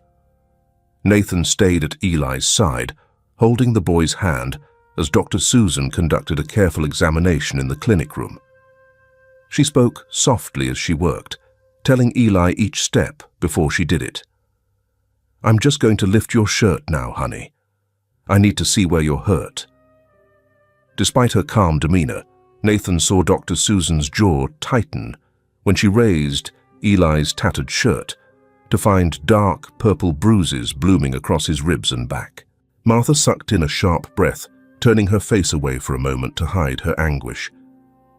Nathan stayed at Eli's side, holding the boy's hand as Dr. Susan conducted a careful examination in the clinic room. She spoke softly as she worked, telling Eli each step before she did it. "I'm just going to lift your shirt now, honey. I need to see where you're hurt." Despite her calm demeanor, Nathan saw Dr. Susan's jaw tighten when she raised Eli's tattered shirt to find dark purple bruises blooming across his ribs and back. Martha sucked in a sharp breath, turning her face away for a moment to hide her anguish.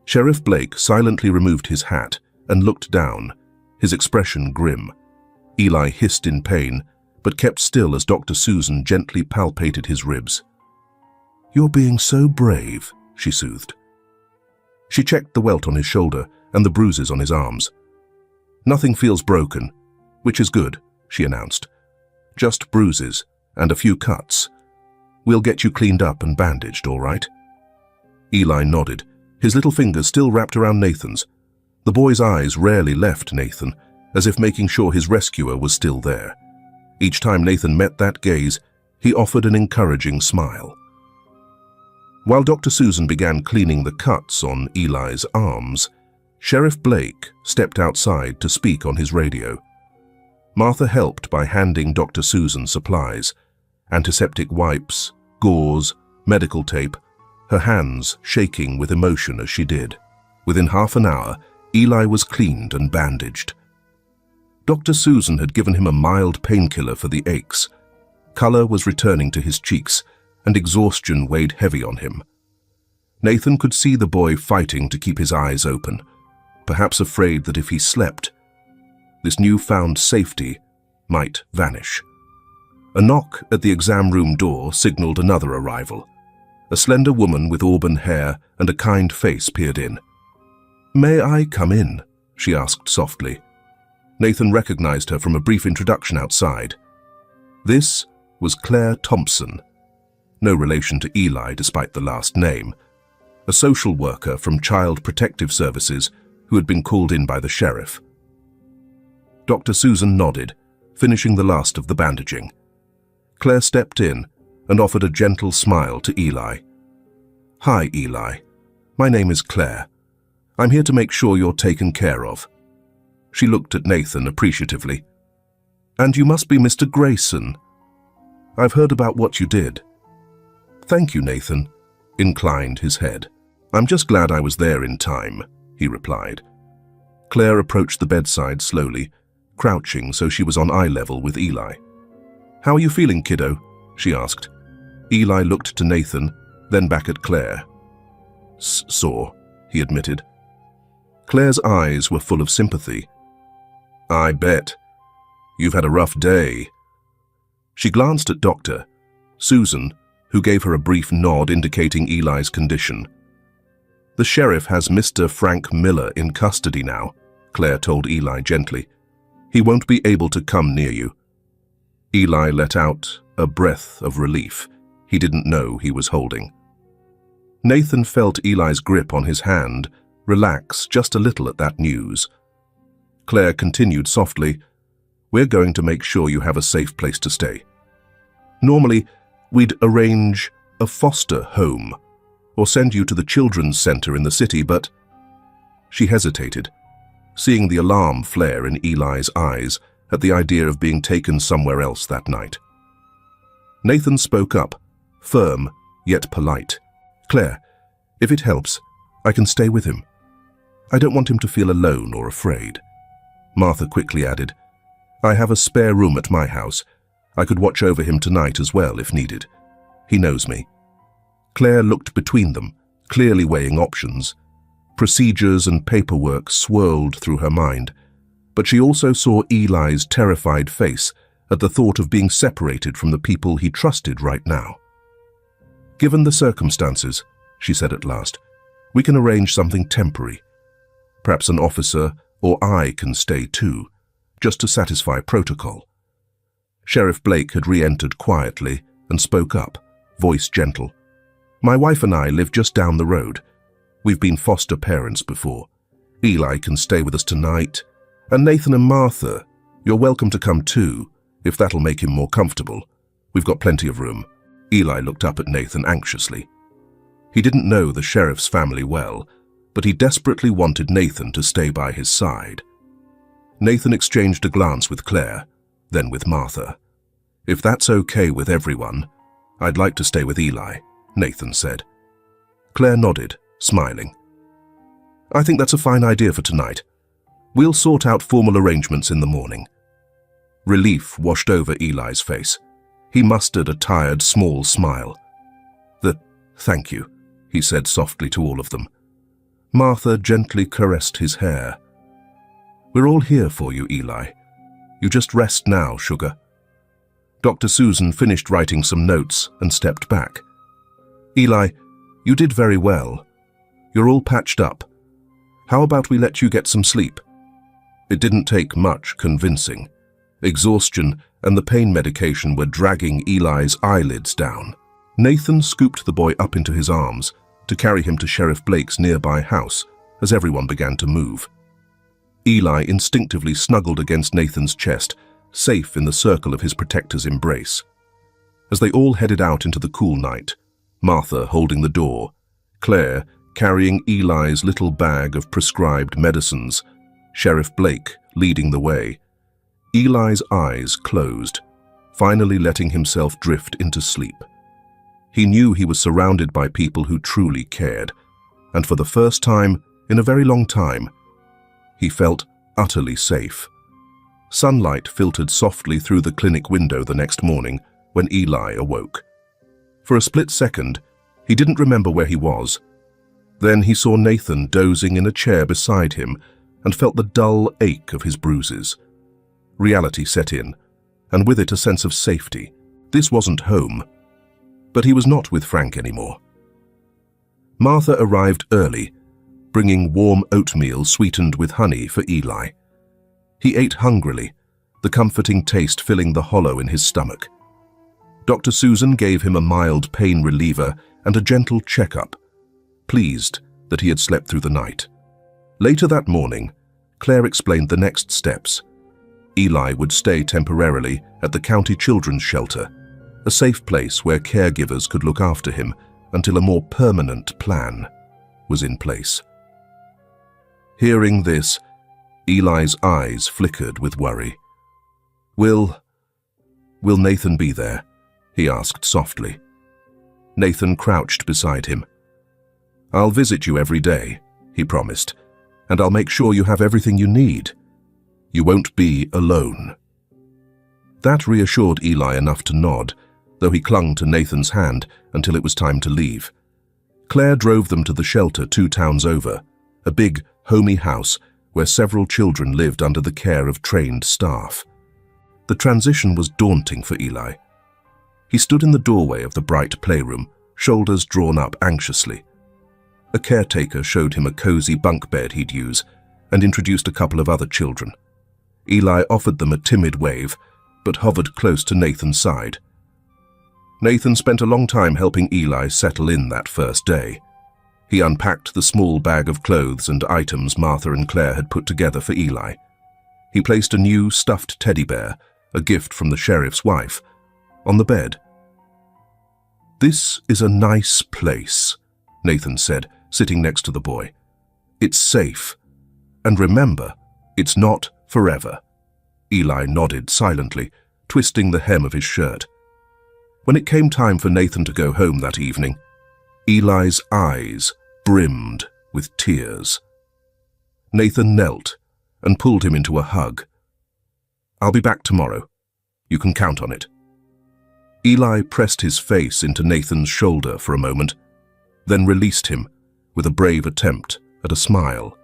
Sheriff Blake silently removed his hat and looked down, his expression grim. Eli hissed in pain, but kept still as Dr. Susan gently palpated his ribs. "You're being so brave," she soothed. She checked the welt on his shoulder and the bruises on his arms. "Nothing feels broken, which is good," she announced. "Just bruises and a few cuts. We'll get you cleaned up and bandaged, all right?" Eli nodded, his little fingers still wrapped around Nathan's. The boy's eyes rarely left Nathan, as if making sure his rescuer was still there. Each time Nathan met that gaze, he offered an encouraging smile. While Dr. Susan began cleaning the cuts on Eli's arms, Sheriff Blake stepped outside to speak on his radio. Martha helped by handing Dr. Susan supplies, antiseptic wipes, gauze, medical tape, her hands shaking with emotion as she did. Within half an hour, Eli was cleaned and bandaged. Dr. Susan had given him a mild painkiller for the aches. Color was returning to his cheeks, and exhaustion weighed heavy on him. Nathan could see the boy fighting to keep his eyes open, perhaps afraid that if he slept, this newfound safety might vanish. A knock at the exam room door signaled another arrival. A slender woman with auburn hair and a kind face peered in. "May I come in?" she asked softly. Nathan recognized her from a brief introduction outside. This was Claire Thompson, no relation to Eli despite the last name, a social worker from Child Protective Services who had been called in by the sheriff. Dr. Susan nodded, finishing the last of the bandaging. Claire stepped in and offered a gentle smile to Eli. "Hi, Eli. My name is Claire. I'm here to make sure you're taken care of." She looked at Nathan appreciatively. "And you must be Mr. Grayson. I've heard about what you did." "Thank you, Nathan," inclined his head. "I'm just glad I was there in time," he replied. Claire approached the bedside slowly, crouching so she was on eye level with Eli. "How are you feeling, kiddo?" she asked. Eli looked to Nathan, then back at Claire. "Sore," he admitted. Claire's eyes were full of sympathy. "I bet. You've had a rough day." She glanced at Dr. Susan, who gave her a brief nod indicating Eli's condition. "The sheriff has Mr. Frank Miller in custody now," Claire told Eli gently. "He won't be able to come near you." Eli let out a breath of relief he didn't know he was holding. Nathan felt Eli's grip on his hand relax just a little at that news. Claire continued softly, "We're going to make sure you have a safe place to stay. Normally, we'd arrange a foster home or send you to the children's center in the city, but—" She hesitated, seeing the alarm flare in Eli's eyes at the idea of being taken somewhere else that night. Nathan spoke up, firm yet polite. "Claire, if it helps, I can stay with him. I don't want him to feel alone or afraid." Martha quickly added, "I have a spare room at my house. I could watch over him tonight as well if needed. He knows me." Claire looked between them, clearly weighing options. Procedures and paperwork swirled through her mind, but she also saw Eli's terrified face at the thought of being separated from the people he trusted right now. "Given the circumstances," she said at last, "we can arrange something temporary. Perhaps an officer or I can stay too, just to satisfy protocol." Sheriff Blake had re-entered quietly and spoke up, voice gentle. "My wife and I live just down the road. We've been foster parents before. Eli can stay with us tonight, and Nathan and Martha, you're welcome to come too, if that'll make him more comfortable. We've got plenty of room." Eli looked up at Nathan anxiously. He didn't know the sheriff's family well, but he desperately wanted Nathan to stay by his side. Nathan exchanged a glance with Claire, then with Martha. "If that's okay with everyone, I'd like to stay with Eli," Nathan said. Claire nodded, smiling. "I think that's a fine idea for tonight. We'll sort out formal arrangements in the morning." Relief washed over Eli's face. He mustered a tired, small smile. Thank you," he said softly to all of them. Martha gently caressed his hair. "We're all here for you, Eli. You just rest now, sugar." Dr. Susan finished writing some notes and stepped back. "Eli, you did very well. You're all patched up. How about we let you get some sleep?" It didn't take much convincing. Exhaustion and the pain medication were dragging Eli's eyelids down. Nathan scooped the boy up into his arms to carry him to Sheriff Blake's nearby house as everyone began to move. Eli instinctively snuggled against Nathan's chest, safe in the circle of his protector's embrace. As they all headed out into the cool night, Martha holding the door, Claire carrying Eli's little bag of prescribed medicines, Sheriff Blake leading the way, Eli's eyes closed, finally letting himself drift into sleep. He knew he was surrounded by people who truly cared, and for the first time in a very long time, he felt utterly safe. Sunlight filtered softly through the clinic window the next morning when Eli awoke. For a split second, he didn't remember where he was. Then he saw Nathan dozing in a chair beside him and felt the dull ache of his bruises. Reality set in, and with it a sense of safety. This wasn't home. But he was not with Frank anymore. Martha arrived early, bringing warm oatmeal sweetened with honey for Eli. He ate hungrily, the comforting taste filling the hollow in his stomach. Dr. Susan gave him a mild pain reliever and a gentle checkup, pleased that he had slept through the night. Later that morning, Claire explained the next steps. Eli would stay temporarily at the county children's shelter, a safe place where caregivers could look after him until a more permanent plan was in place. Hearing this, Eli's eyes flickered with worry. Will Nathan be there?" he asked softly. Nathan crouched beside him. "I'll visit you every day," he promised, "and I'll make sure you have everything you need. You won't be alone." That reassured Eli enough to nod, though he clung to Nathan's hand until it was time to leave. Claire drove them to the shelter 2 towns over, a big, homey house where several children lived under the care of trained staff. The transition was daunting for Eli. He stood in the doorway of the bright playroom, shoulders drawn up anxiously. A caretaker showed him a cozy bunk bed he'd use and introduced a couple of other children. Eli offered them a timid wave, but hovered close to Nathan's side. Nathan spent a long time helping Eli settle in that first day. He unpacked the small bag of clothes and items Martha and Claire had put together for Eli. He placed a new stuffed teddy bear, a gift from the sheriff's wife, on the bed. "This is a nice place," Nathan said, sitting next to the boy. "It's safe. And remember, it's not forever." Eli nodded silently, twisting the hem of his shirt. When it came time for Nathan to go home that evening, Eli's eyes brimmed with tears. Nathan knelt and pulled him into a hug. "I'll be back tomorrow. You can count on it." Eli pressed his face into Nathan's shoulder for a moment, then released him with a brave attempt at a smile.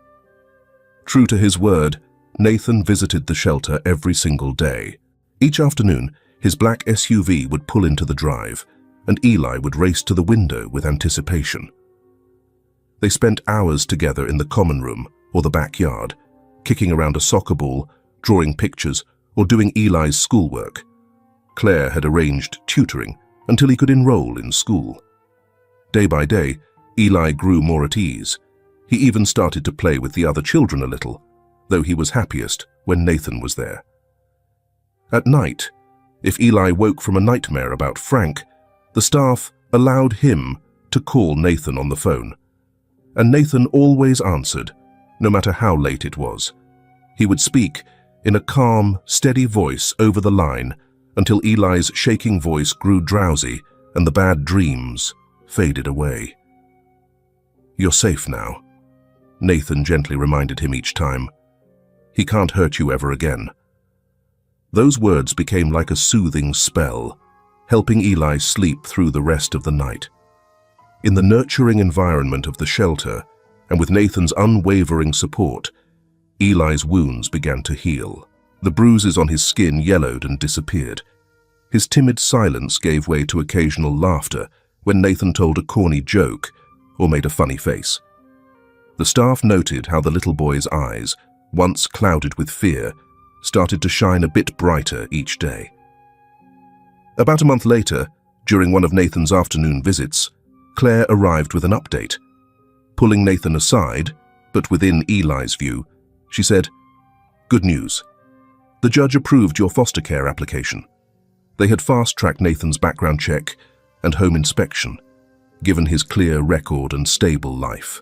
True to his word, Nathan visited the shelter every single day. Each afternoon, his black SUV would pull into the drive, and Eli would race to the window with anticipation. They spent hours together in the common room or the backyard, kicking around a soccer ball, drawing pictures, or doing Eli's schoolwork. Claire had arranged tutoring until he could enroll in school. Day by day, Eli grew more at ease. He even started to play with the other children a little, though he was happiest when Nathan was there. At night, if Eli woke from a nightmare about Frank, The staff allowed him to call Nathan on the phone, and Nathan always answered, no matter how late it was. He would speak in a calm, steady voice over the line until Eli's shaking voice grew drowsy and the bad dreams faded away. "You're safe now," Nathan gently reminded him each time. "He can't hurt you ever again." Those words became like a soothing spell, helping Eli sleep through the rest of the night. In the nurturing environment of the shelter, and with Nathan's unwavering support, Eli's wounds began to heal. The bruises on his skin yellowed and disappeared. His timid silence gave way to occasional laughter when Nathan told a corny joke or made a funny face. The staff noted how the little boy's eyes, once clouded with fear, started to shine a bit brighter each day. About a month later, during one of Nathan's afternoon visits, Claire arrived with an update. Pulling Nathan aside, but within Eli's view, she said, "Good news. The judge approved your foster care application." They had fast-tracked Nathan's background check and home inspection, given his clear record and stable life.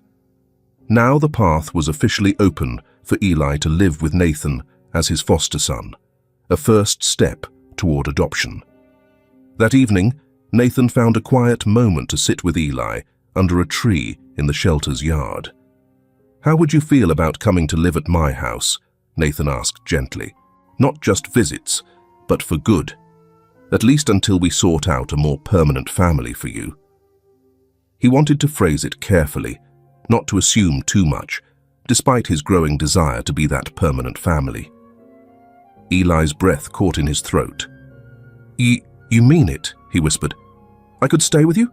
Now the path was officially open for Eli to live with Nathan as his foster son, a first step toward adoption. That evening, Nathan found a quiet moment to sit with Eli under a tree in the shelter's yard. "How would you feel about coming to live at my house?" Nathan asked gently. "Not just visits, but for good. At least until we sort out a more permanent family for you." He wanted to phrase it carefully, not to assume too much, despite his growing desire to be that permanent family. Eli's breath caught in his throat. You mean it?" he whispered. "I could stay with you?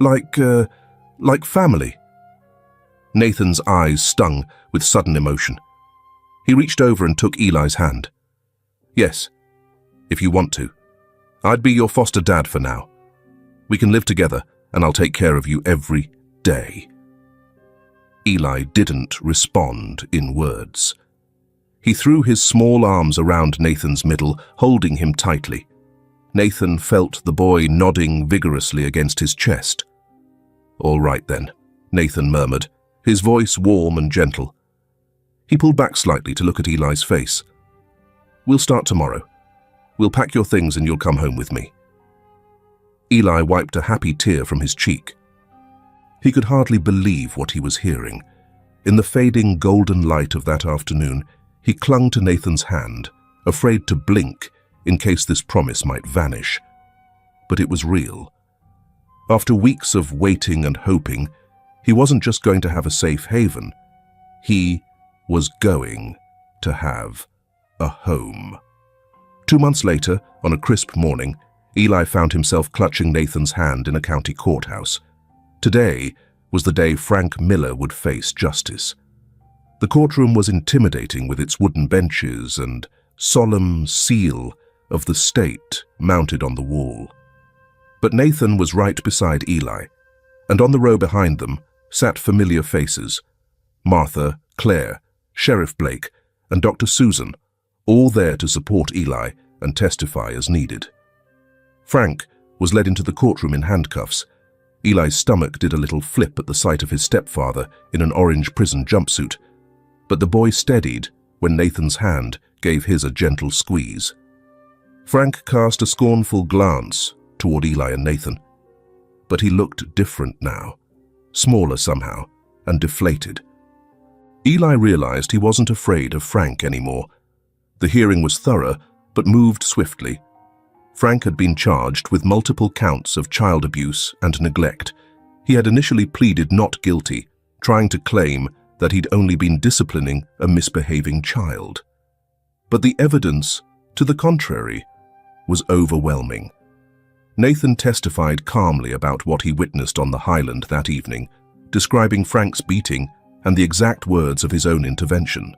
Like family?" Nathan's eyes stung with sudden emotion. He reached over and took Eli's hand. "Yes, if you want to. I'd be your foster dad for now. We can live together, and I'll take care of you every day." Eli didn't respond in words. He threw his small arms around Nathan's middle, holding him tightly. Nathan felt the boy nodding vigorously against his chest. "All right then," Nathan murmured, his voice warm and gentle. He pulled back slightly to look at Eli's face. "We'll start tomorrow. We'll pack your things and you'll come home with me." Eli wiped a happy tear from his cheek. He could hardly believe what he was hearing. In the fading golden light of that afternoon, he clung to Nathan's hand, afraid to blink in case this promise might vanish. But it was real. After weeks of waiting and hoping, he wasn't just going to have a safe haven. He was going to have a home. 2 months later, on a crisp morning, Eli found himself clutching Nathan's hand in a county courthouse. Today was the day Frank Miller would face justice. The courtroom was intimidating with its wooden benches and solemn seal of the state mounted on the wall. But Nathan was right beside Eli, and on the row behind them sat familiar faces: Martha, Claire, Sheriff Blake, and Dr. Susan, all there to support Eli and testify as needed. Frank was led into the courtroom in handcuffs. Eli's stomach did a little flip at the sight of his stepfather in an orange prison jumpsuit, but the boy steadied when Nathan's hand gave his a gentle squeeze. Frank cast a scornful glance toward Eli and Nathan, but he looked different now, smaller somehow, and deflated. Eli realized he wasn't afraid of Frank anymore. The hearing was thorough, but moved swiftly. Frank had been charged with multiple counts of child abuse and neglect. He had initially pleaded not guilty, trying to claim that he'd only been disciplining a misbehaving child. But the evidence to the contrary was overwhelming. Nathan testified calmly about what he witnessed on the Highland that evening, describing Frank's beating and the exact words of his own intervention.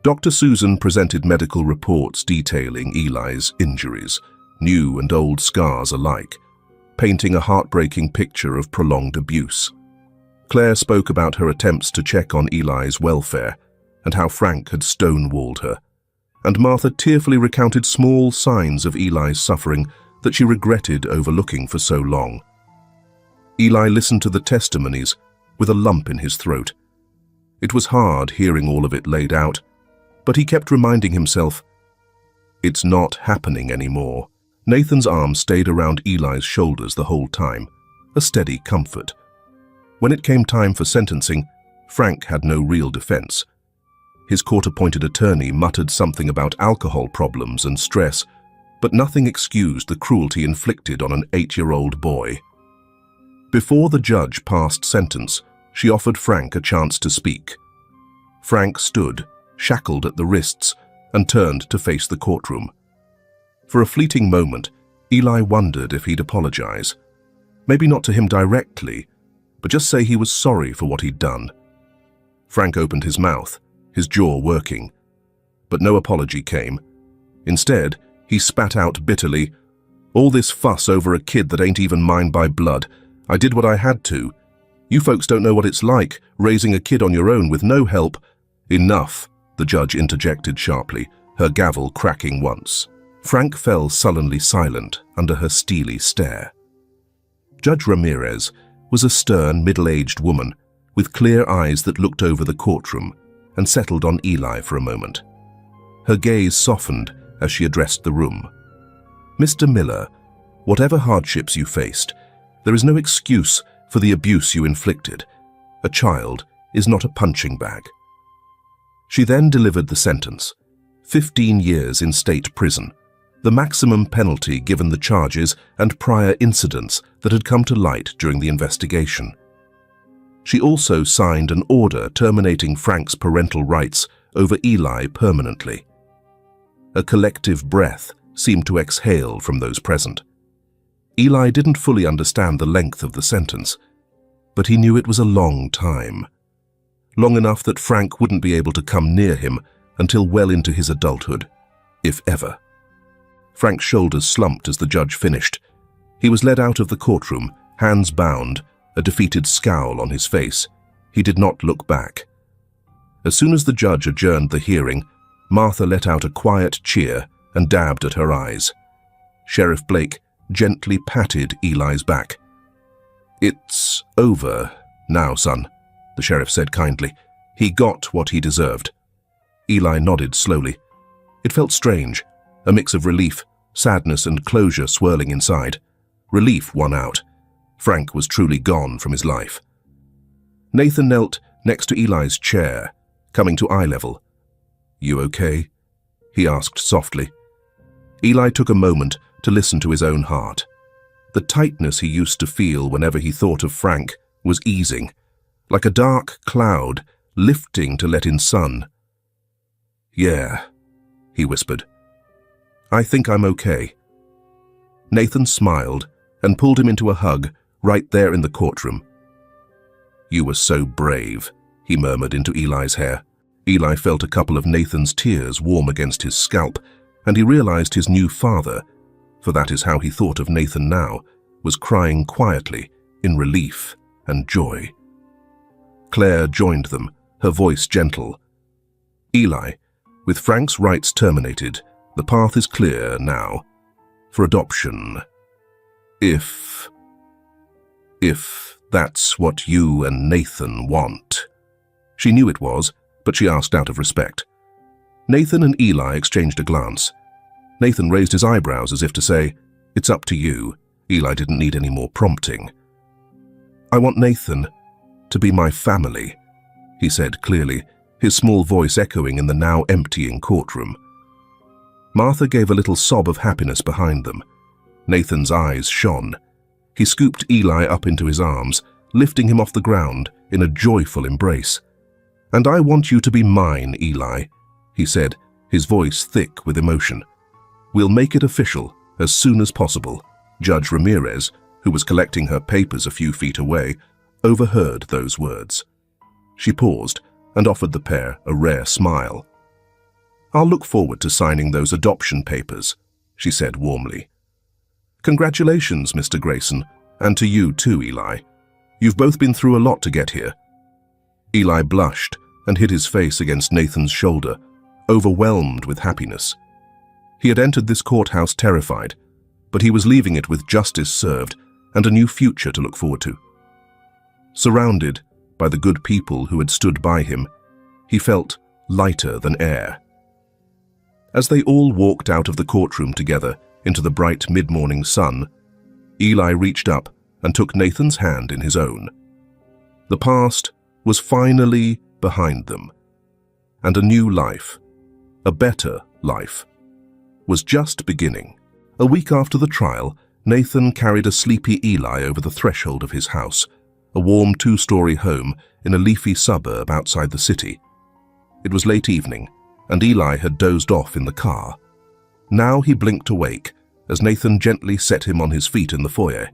Dr. Susan presented medical reports detailing Eli's injuries, new and old scars alike, painting a heartbreaking picture of prolonged abuse. Claire spoke about her attempts to check on Eli's welfare and how Frank had stonewalled her, and Martha tearfully recounted small signs of Eli's suffering that she regretted overlooking for so long. Eli listened to the testimonies with a lump in his throat. It was hard hearing all of it laid out, but he kept reminding himself, it's not happening anymore. Nathan's arm stayed around Eli's shoulders the whole time, a steady comfort. When it came time for sentencing, Frank had no real defense. His court-appointed attorney muttered something about alcohol problems and stress, but nothing excused the cruelty inflicted on an 8-year-old boy. Before the judge passed sentence, she offered Frank a chance to speak. Frank stood, shackled at the wrists, and turned to face the courtroom. For a fleeting moment, Eli wondered if he'd apologize. Maybe not to him directly, but just say he was sorry for what he'd done. Frank opened his mouth, his jaw working. But no apology came. Instead, he spat out bitterly, "All this fuss over a kid that ain't even mine by blood. I did what I had to. You folks don't know what it's like, raising a kid on your own with no help." "Enough," the judge interjected sharply, her gavel cracking once. Frank fell sullenly silent under her steely stare. Judge Ramirez was a stern, middle-aged woman with clear eyes that looked over the courtroom and settled on Eli for a moment. Her gaze softened as she addressed the room. "Mr. Miller, whatever hardships you faced, there is no excuse for the abuse you inflicted. A child is not a punching bag." She then delivered the sentence: 15 years in state prison, the maximum penalty given the charges and prior incidents that had come to light during the investigation. She also signed an order terminating Frank's parental rights over Eli permanently. A collective breath seemed to exhale from those present. Eli didn't fully understand the length of the sentence, but he knew it was a long time. Long enough that Frank wouldn't be able to come near him until well into his adulthood, if ever. Frank's shoulders slumped as the judge finished. He was led out of the courtroom, hands bound, a defeated scowl on his face. He did not look back. As soon as the judge adjourned the hearing, Martha let out a quiet cheer and dabbed at her eyes. Sheriff Blake gently patted Eli's back. "It's over now, son," the sheriff said kindly. "He got what he deserved." Eli nodded slowly. It felt strange, a mix of relief, sadness, and closure swirling inside. Relief won out. Frank was truly gone from his life. Nathan knelt next to Eli's chair, coming to eye level. "You okay?" he asked softly. Eli took a moment to listen to his own heart. The tightness he used to feel whenever he thought of Frank was easing, like a dark cloud lifting to let in sun. "Yeah," he whispered. "I think I'm okay." Nathan smiled and pulled him into a hug right there in the courtroom. "You were so brave," he murmured into Eli's hair. Eli felt a couple of Nathan's tears warm against his scalp, and he realized his new father, for that is how he thought of Nathan now, was crying quietly in relief and joy. Claire joined them, her voice gentle. "Eli, with Frank's rights terminated, the path is clear now for adoption. If that's what you and Nathan want." She knew it was, but she asked out of respect. Nathan and Eli exchanged a glance. Nathan raised his eyebrows as if to say, "It's up to you." Eli didn't need any more prompting. "I want Nathan to be my family," he said clearly, his small voice echoing in the now emptying courtroom. Martha gave a little sob of happiness behind them. Nathan's eyes shone. He scooped Eli up into his arms, lifting him off the ground in a joyful embrace. "And I want you to be mine, Eli," he said, his voice thick with emotion. "We'll make it official as soon as possible." Judge Ramirez, who was collecting her papers a few feet away, overheard those words. She paused and offered the pair a rare smile. "I'll look forward to signing those adoption papers," she said warmly. "Congratulations, Mr. Grayson, and to you too, Eli. You've both been through a lot to get here." Eli blushed and hid his face against Nathan's shoulder, overwhelmed with happiness. He had entered this courthouse terrified, but he was leaving it with justice served and a new future to look forward to. Surrounded by the good people who had stood by him, he felt lighter than air. As they all walked out of the courtroom together into the bright mid-morning sun, Eli reached up and took Nathan's hand in his own. The past was finally behind them, and a new life, a better life, was just beginning. A week after the trial, Nathan carried a sleepy Eli over the threshold of his house, a warm two-story home in a leafy suburb outside the city. It was late evening, and Eli had dozed off in the car. Now he blinked awake as Nathan gently set him on his feet in the foyer.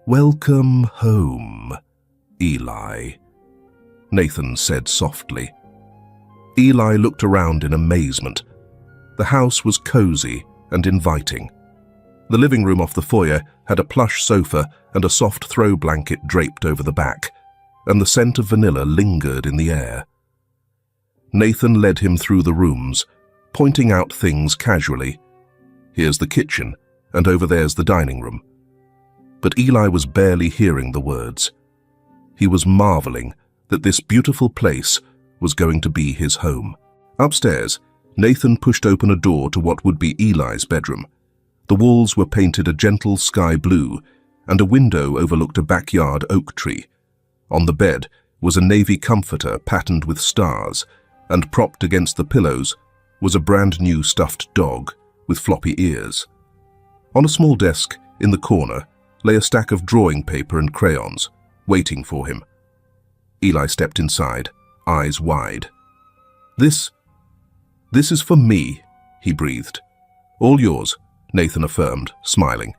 "Welcome home, Eli," Nathan said softly. Eli looked around in amazement. The house was cozy and inviting. The living room off the foyer had a plush sofa and a soft throw blanket draped over the back, and the scent of vanilla lingered in the air. Nathan led him through the rooms, pointing out things casually. "Here's the kitchen, and over there's the dining room." But Eli was barely hearing the words. He was marveling that this beautiful place was going to be his home. Upstairs, Nathan pushed open a door to what would be Eli's bedroom. The walls were painted a gentle sky blue, and a window overlooked a backyard oak tree. On the bed was a navy comforter patterned with stars, and propped against the pillows was a brand-new stuffed dog with floppy ears. On a small desk in the corner lay a stack of drawing paper and crayons, waiting for him. Eli stepped inside, eyes wide. This is for me," he breathed. "All yours," Nathan affirmed, smiling.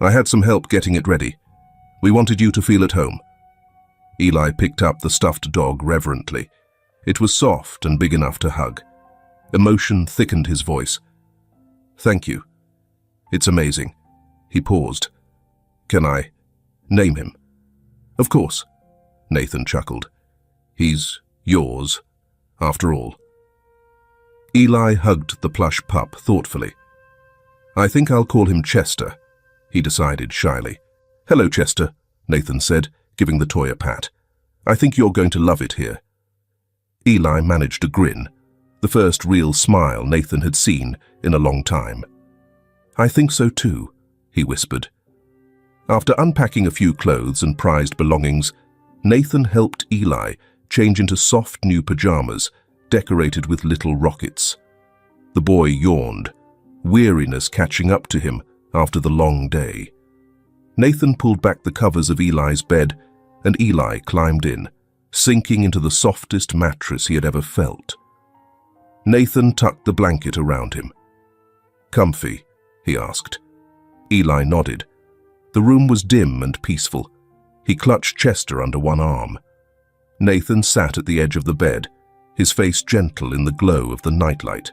"I had some help getting it ready. We wanted you to feel at home." Eli picked up the stuffed dog reverently. It was soft and big enough to hug. Emotion thickened his voice. "Thank you. It's amazing." He paused. "Can I name him?" "Of course," Nathan chuckled. "He's yours, after all." Eli hugged the plush pup thoughtfully. "I think I'll call him Chester," he decided shyly. "Hello, Chester," Nathan said, giving the toy a pat. "I think you're going to love it here." Eli managed a grin, the first real smile Nathan had seen in a long time. "I think so too," he whispered. After unpacking a few clothes and prized belongings, Nathan helped Eli change into soft new pajamas decorated with little rockets. The boy yawned, weariness catching up to him after the long day. Nathan pulled back the covers of Eli's bed, and Eli climbed in, sinking into the softest mattress he had ever felt. Nathan tucked the blanket around him. "Comfy?" he asked. Eli nodded. The room was dim and peaceful. He clutched Chester under one arm. Nathan sat at the edge of the bed, his face gentle in the glow of the nightlight.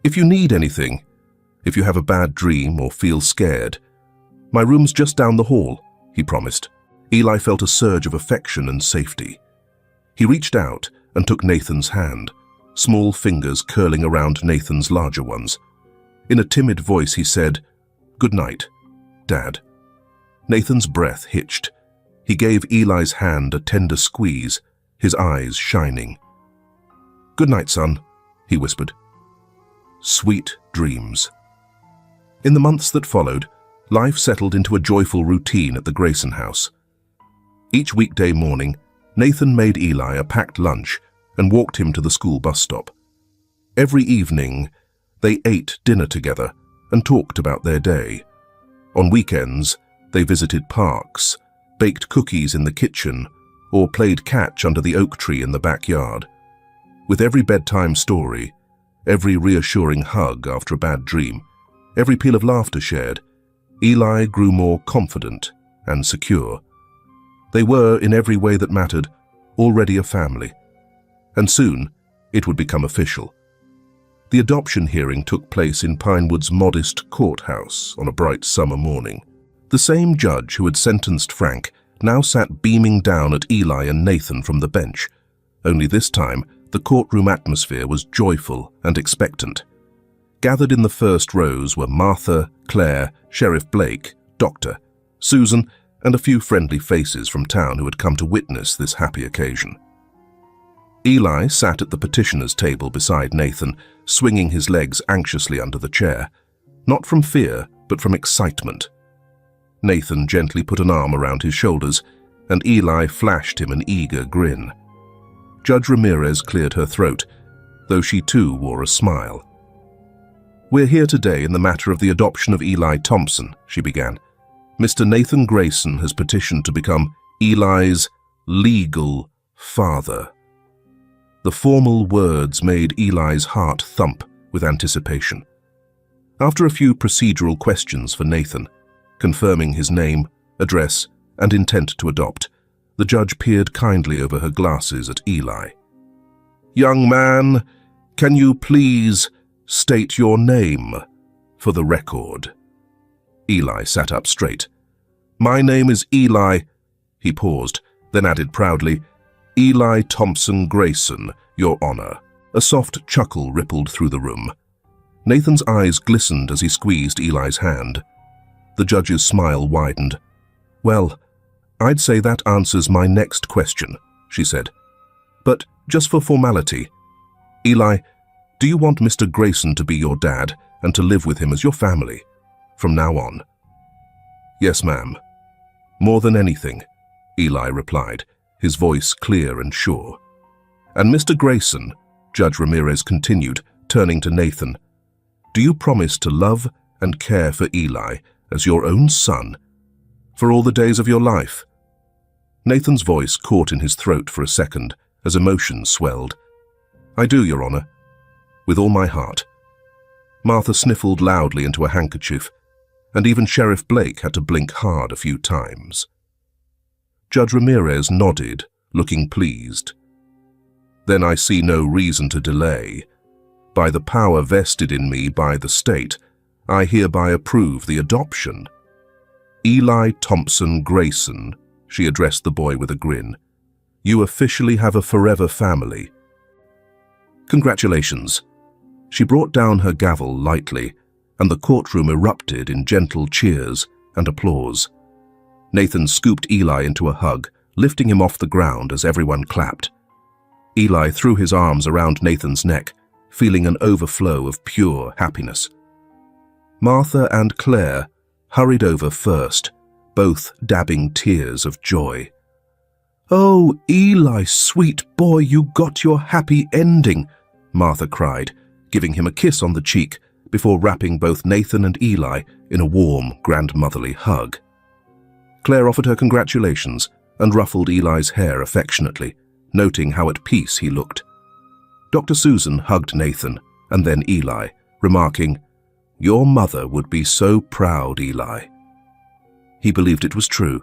"If you need anything, if you have a bad dream or feel scared, my room's just down the hall," he promised. Eli felt a surge of affection and safety. He reached out and took Nathan's hand, small fingers curling around Nathan's larger ones. In a timid voice he said, "Good night, Dad." Nathan's breath hitched. He gave Eli's hand a tender squeeze, his eyes shining. "Good night, son," he whispered. Sweet dreams. In the months that followed, life settled into a joyful routine at the Grayson house. Each weekday morning, Nathan made Eli a packed lunch and walked him to the school bus stop. Every evening, they ate dinner together and talked about their day. On weekends, they visited parks, baked cookies in the kitchen, or played catch under the oak tree in the backyard. With every bedtime story, every reassuring hug after a bad dream, every peal of laughter shared, Eli grew more confident and secure. They were, in every way that mattered, already a family. And soon, it would become official. The adoption hearing took place in Pinewood's modest courthouse on a bright summer morning. The same judge who had sentenced Frank now sat beaming down at Eli and Nathan from the bench. Only this time, the courtroom atmosphere was joyful and expectant. Gathered in the first rows were Martha, Claire, Sheriff Blake, Doctor, Susan, and a few friendly faces from town who had come to witness this happy occasion. Eli sat at the petitioner's table beside Nathan, swinging his legs anxiously under the chair, not from fear, but from excitement. Nathan gently put an arm around his shoulders, and Eli flashed him an eager grin. Judge Ramirez cleared her throat, though she too wore a smile. "We're here today in the matter of the adoption of Eli Thompson," she began. "Mr. Nathan Grayson has petitioned to become Eli's legal father." The formal words made Eli's heart thump with anticipation. After a few procedural questions for Nathan, confirming his name, address, and intent to adopt, the judge peered kindly over her glasses at Eli. "Young man, can you please state your name for the record?" Eli sat up straight. "My name is Eli," he paused, then added proudly, "Eli Thompson Grayson, Your Honor." A soft chuckle rippled through the room. Nathan's eyes glistened as he squeezed Eli's hand. The judge's smile widened. "Well, I'd say that answers my next question," she said. "But just for formality, Eli, do you want Mr. Grayson to be your dad and to live with him as your family from now on?" "Yes, ma'am. More than anything," Eli replied, his voice clear and sure. "And Mr. Grayson," Judge Ramirez continued, turning to Nathan, "do you promise to love and care for Eli as your own son for all the days of your life?" Nathan's voice caught in his throat for a second as emotion swelled. "I do, Your Honor. With all my heart." Martha sniffled loudly into a handkerchief, and even Sheriff Blake had to blink hard a few times. Judge Ramirez nodded, looking pleased. "Then I see no reason to delay. By the power vested in me by the state, I hereby approve the adoption. Eli Thompson Grayson," she addressed the boy with a grin, "you officially have a forever family. Congratulations." She brought down her gavel lightly, and the courtroom erupted in gentle cheers and applause. Nathan scooped Eli into a hug, lifting him off the ground as everyone clapped. Eli threw his arms around Nathan's neck, feeling an overflow of pure happiness. Martha and Claire hurried over first, both dabbing tears of joy. "Oh, Eli, sweet boy, you got your happy ending," Martha cried, giving him a kiss on the cheek before wrapping both Nathan and Eli in a warm, grandmotherly hug. Claire offered her congratulations and ruffled Eli's hair affectionately, noting how at peace he looked. Dr. Susan hugged Nathan and then Eli, remarking, "Your mother would be so proud, Eli." He believed it was true.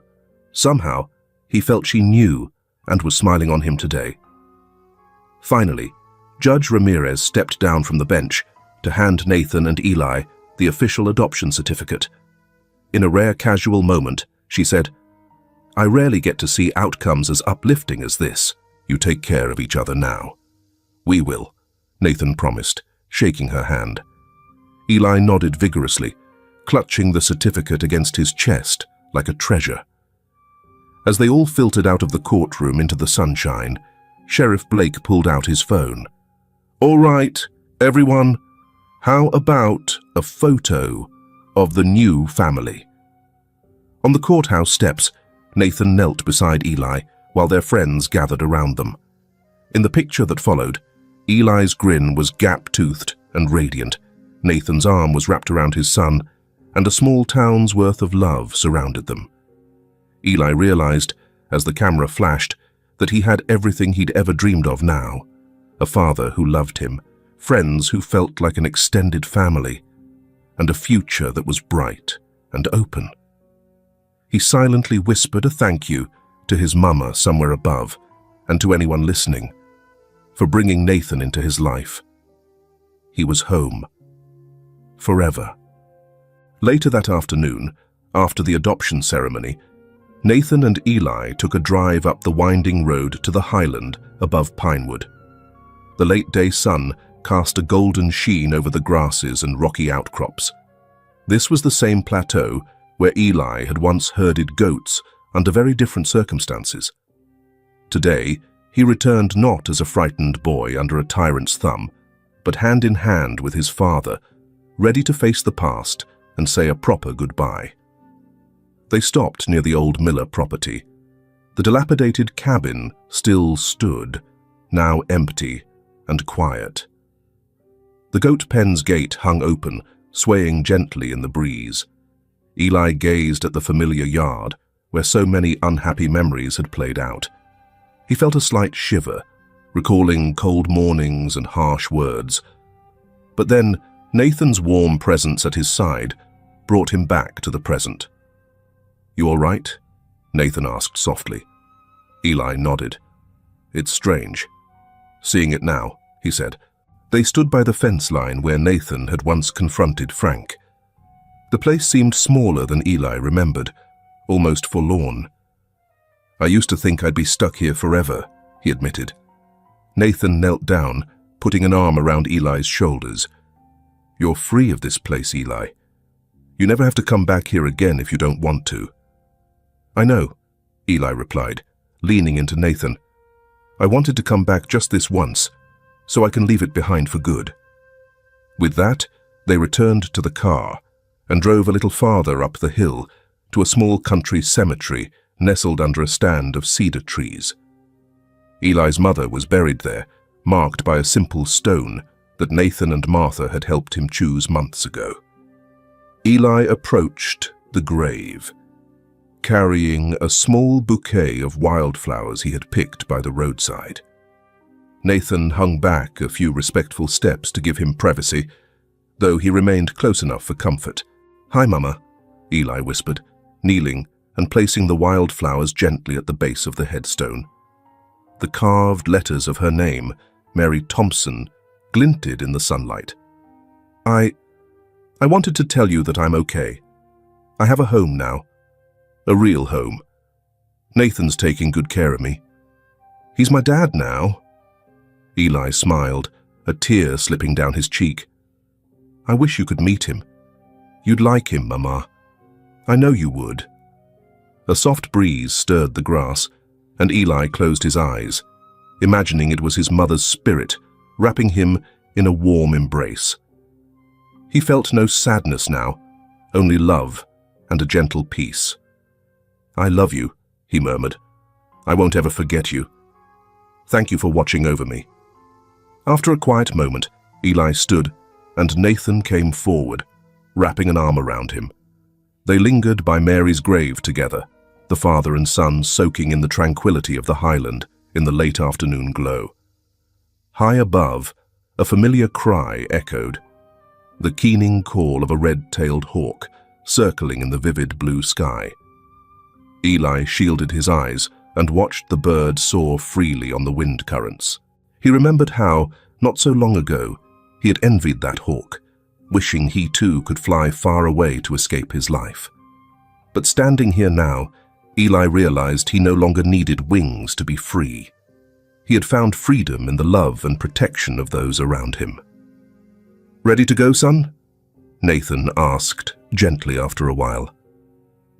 Somehow, he felt she knew and was smiling on him today. Finally, Judge Ramirez stepped down from the bench to hand Nathan and Eli the official adoption certificate. In a rare casual moment, she said, "I rarely get to see outcomes as uplifting as this. You take care of each other now." "We will," Nathan promised, shaking her hand. Eli nodded vigorously, clutching the certificate against his chest like a treasure. As they all filtered out of the courtroom into the sunshine, Sheriff Blake pulled out his phone. "All right, everyone, how about a photo of the new family?" On the courthouse steps, Nathan knelt beside Eli while their friends gathered around them. In the picture that followed, Eli's grin was gap-toothed and radiant, Nathan's arm was wrapped around his son, and a small town's worth of love surrounded them. Eli realized, as the camera flashed, that he had everything he'd ever dreamed of now: a father who loved him, friends who felt like an extended family, and a future that was bright and open. He silently whispered a thank you to his mama somewhere above, and to anyone listening, for bringing Nathan into his life. He was home. Forever. Later that afternoon, after the adoption ceremony, Nathan and Eli took a drive up the winding road to the highland above Pinewood. The late-day sun cast a golden sheen over the grasses and rocky outcrops. This was the same plateau where Eli had once herded goats under very different circumstances. Today, he returned not as a frightened boy under a tyrant's thumb, but hand in hand with his father, ready to face the past and say a proper goodbye. They stopped near the old Miller property. The dilapidated cabin still stood, now empty and quiet. The goat pen's gate hung open, swaying gently in the breeze. Eli gazed at the familiar yard, where so many unhappy memories had played out. He felt a slight shiver, recalling cold mornings and harsh words. But then Nathan's warm presence at his side brought him back to the present. "You all right?" Nathan asked softly. Eli nodded. "It's strange. Seeing it now," he said. They stood by the fence line where Nathan had once confronted Frank. The place seemed smaller than Eli remembered, almost forlorn. "I used to think I'd be stuck here forever," he admitted. Nathan knelt down, putting an arm around Eli's shoulders. "You're free of this place, Eli. You never have to come back here again if you don't want to." "I know," Eli replied, leaning into Nathan. "I wanted to come back just this once, so I can leave it behind for good." With that, they returned to the car and drove a little farther up the hill to a small country cemetery nestled under a stand of cedar trees. Eli's mother was buried there, marked by a simple stone that Nathan and Martha had helped him choose months ago. Eli approached the grave, carrying a small bouquet of wildflowers he had picked by the roadside. Nathan hung back a few respectful steps to give him privacy, though he remained close enough for comfort. "Hi, Mama," Eli whispered, kneeling and placing the wildflowers gently at the base of the headstone. The carved letters of her name, Mary Thompson, glinted in the sunlight. I wanted to tell you that I'm okay. I have a home now. A real home. Nathan's taking good care of me. He's my dad now." Eli smiled, a tear slipping down his cheek. "I wish you could meet him. You'd like him, Mama. I know you would." A soft breeze stirred the grass, and Eli closed his eyes, imagining it was his mother's spirit wrapping him in a warm embrace. He felt no sadness now, only love and a gentle peace. "I love you," he murmured. "I won't ever forget you. Thank you for watching over me." After a quiet moment, Eli stood, and Nathan came forward, wrapping an arm around him. They lingered by Mary's grave together, the father and son soaking in the tranquility of the highland in the late afternoon glow. High above, a familiar cry echoed, the keening call of a red-tailed hawk circling in the vivid blue sky. Eli shielded his eyes and watched the bird soar freely on the wind currents. He remembered how, not so long ago, he had envied that hawk, wishing he too could fly far away to escape his life. But standing here now, Eli realized he no longer needed wings to be free. He had found freedom in the love and protection of those around him. "Ready to go, son?" Nathan asked, gently after a while.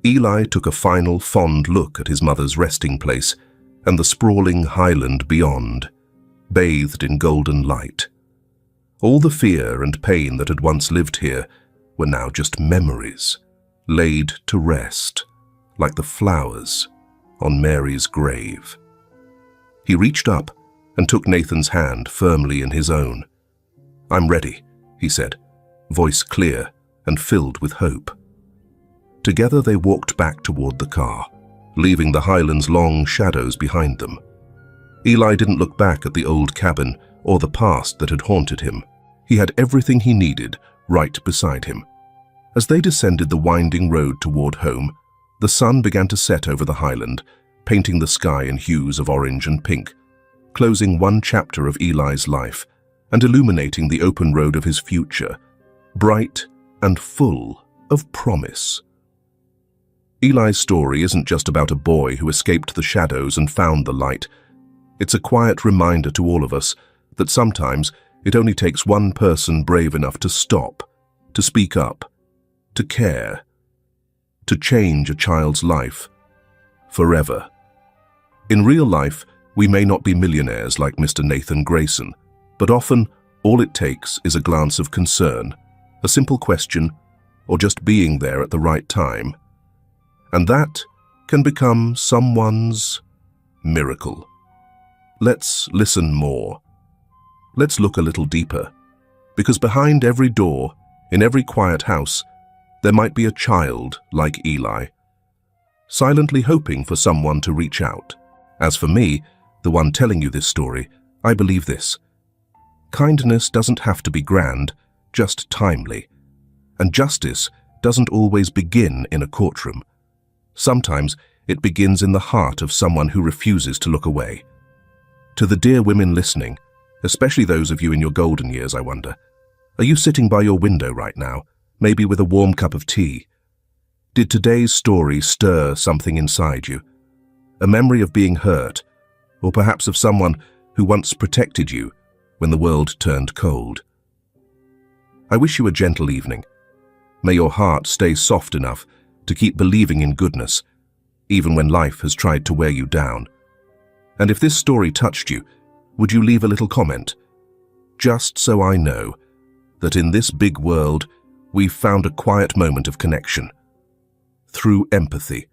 Eli took a final fond look at his mother's resting place and the sprawling highland beyond, bathed in golden light. All the fear and pain that had once lived here were now just memories, laid to rest, like the flowers on Mary's grave. He reached up and took Nathan's hand firmly in his own. "I'm ready," he said, voice clear and filled with hope. Together they walked back toward the car, leaving the highland's long shadows behind them. Eli didn't look back at the old cabin or the past that had haunted him. He had everything he needed right beside him. As they descended the winding road toward home, the sun began to set over the highland, painting the sky in hues of orange and pink, closing one chapter of Eli's life and illuminating the open road of his future, bright and full of promise. Eli's story isn't just about a boy who escaped the shadows and found the light. It's a quiet reminder to all of us that sometimes It only takes one person brave enough to stop, to speak up, to care, to change a child's life forever. In real life, we may not be millionaires like Mr. Nathan Grayson, but often all it takes is a glance of concern, a simple question, or just being there at the right time. And that can become someone's miracle. Let's listen more. Let's look a little deeper, because behind every door, in every quiet house, there might be a child like Eli, silently hoping for someone to reach out. As for me, the one telling you this story, I believe this. Kindness doesn't have to be grand, just timely. And justice doesn't always begin in a courtroom. Sometimes it begins in the heart of someone who refuses to look away. To the dear women listening, especially those of you in your golden years, I wonder, are you sitting by your window right now, maybe with a warm cup of tea? Did today's story stir something inside you? A memory of being hurt, or perhaps of someone who once protected you when the world turned cold? I wish you a gentle evening. May your heart stay soft enough to keep believing in goodness, even when life has tried to wear you down. And if this story touched you, would you leave a little comment? Just so I know that in this big world, we've found a quiet moment of connection. Through empathy.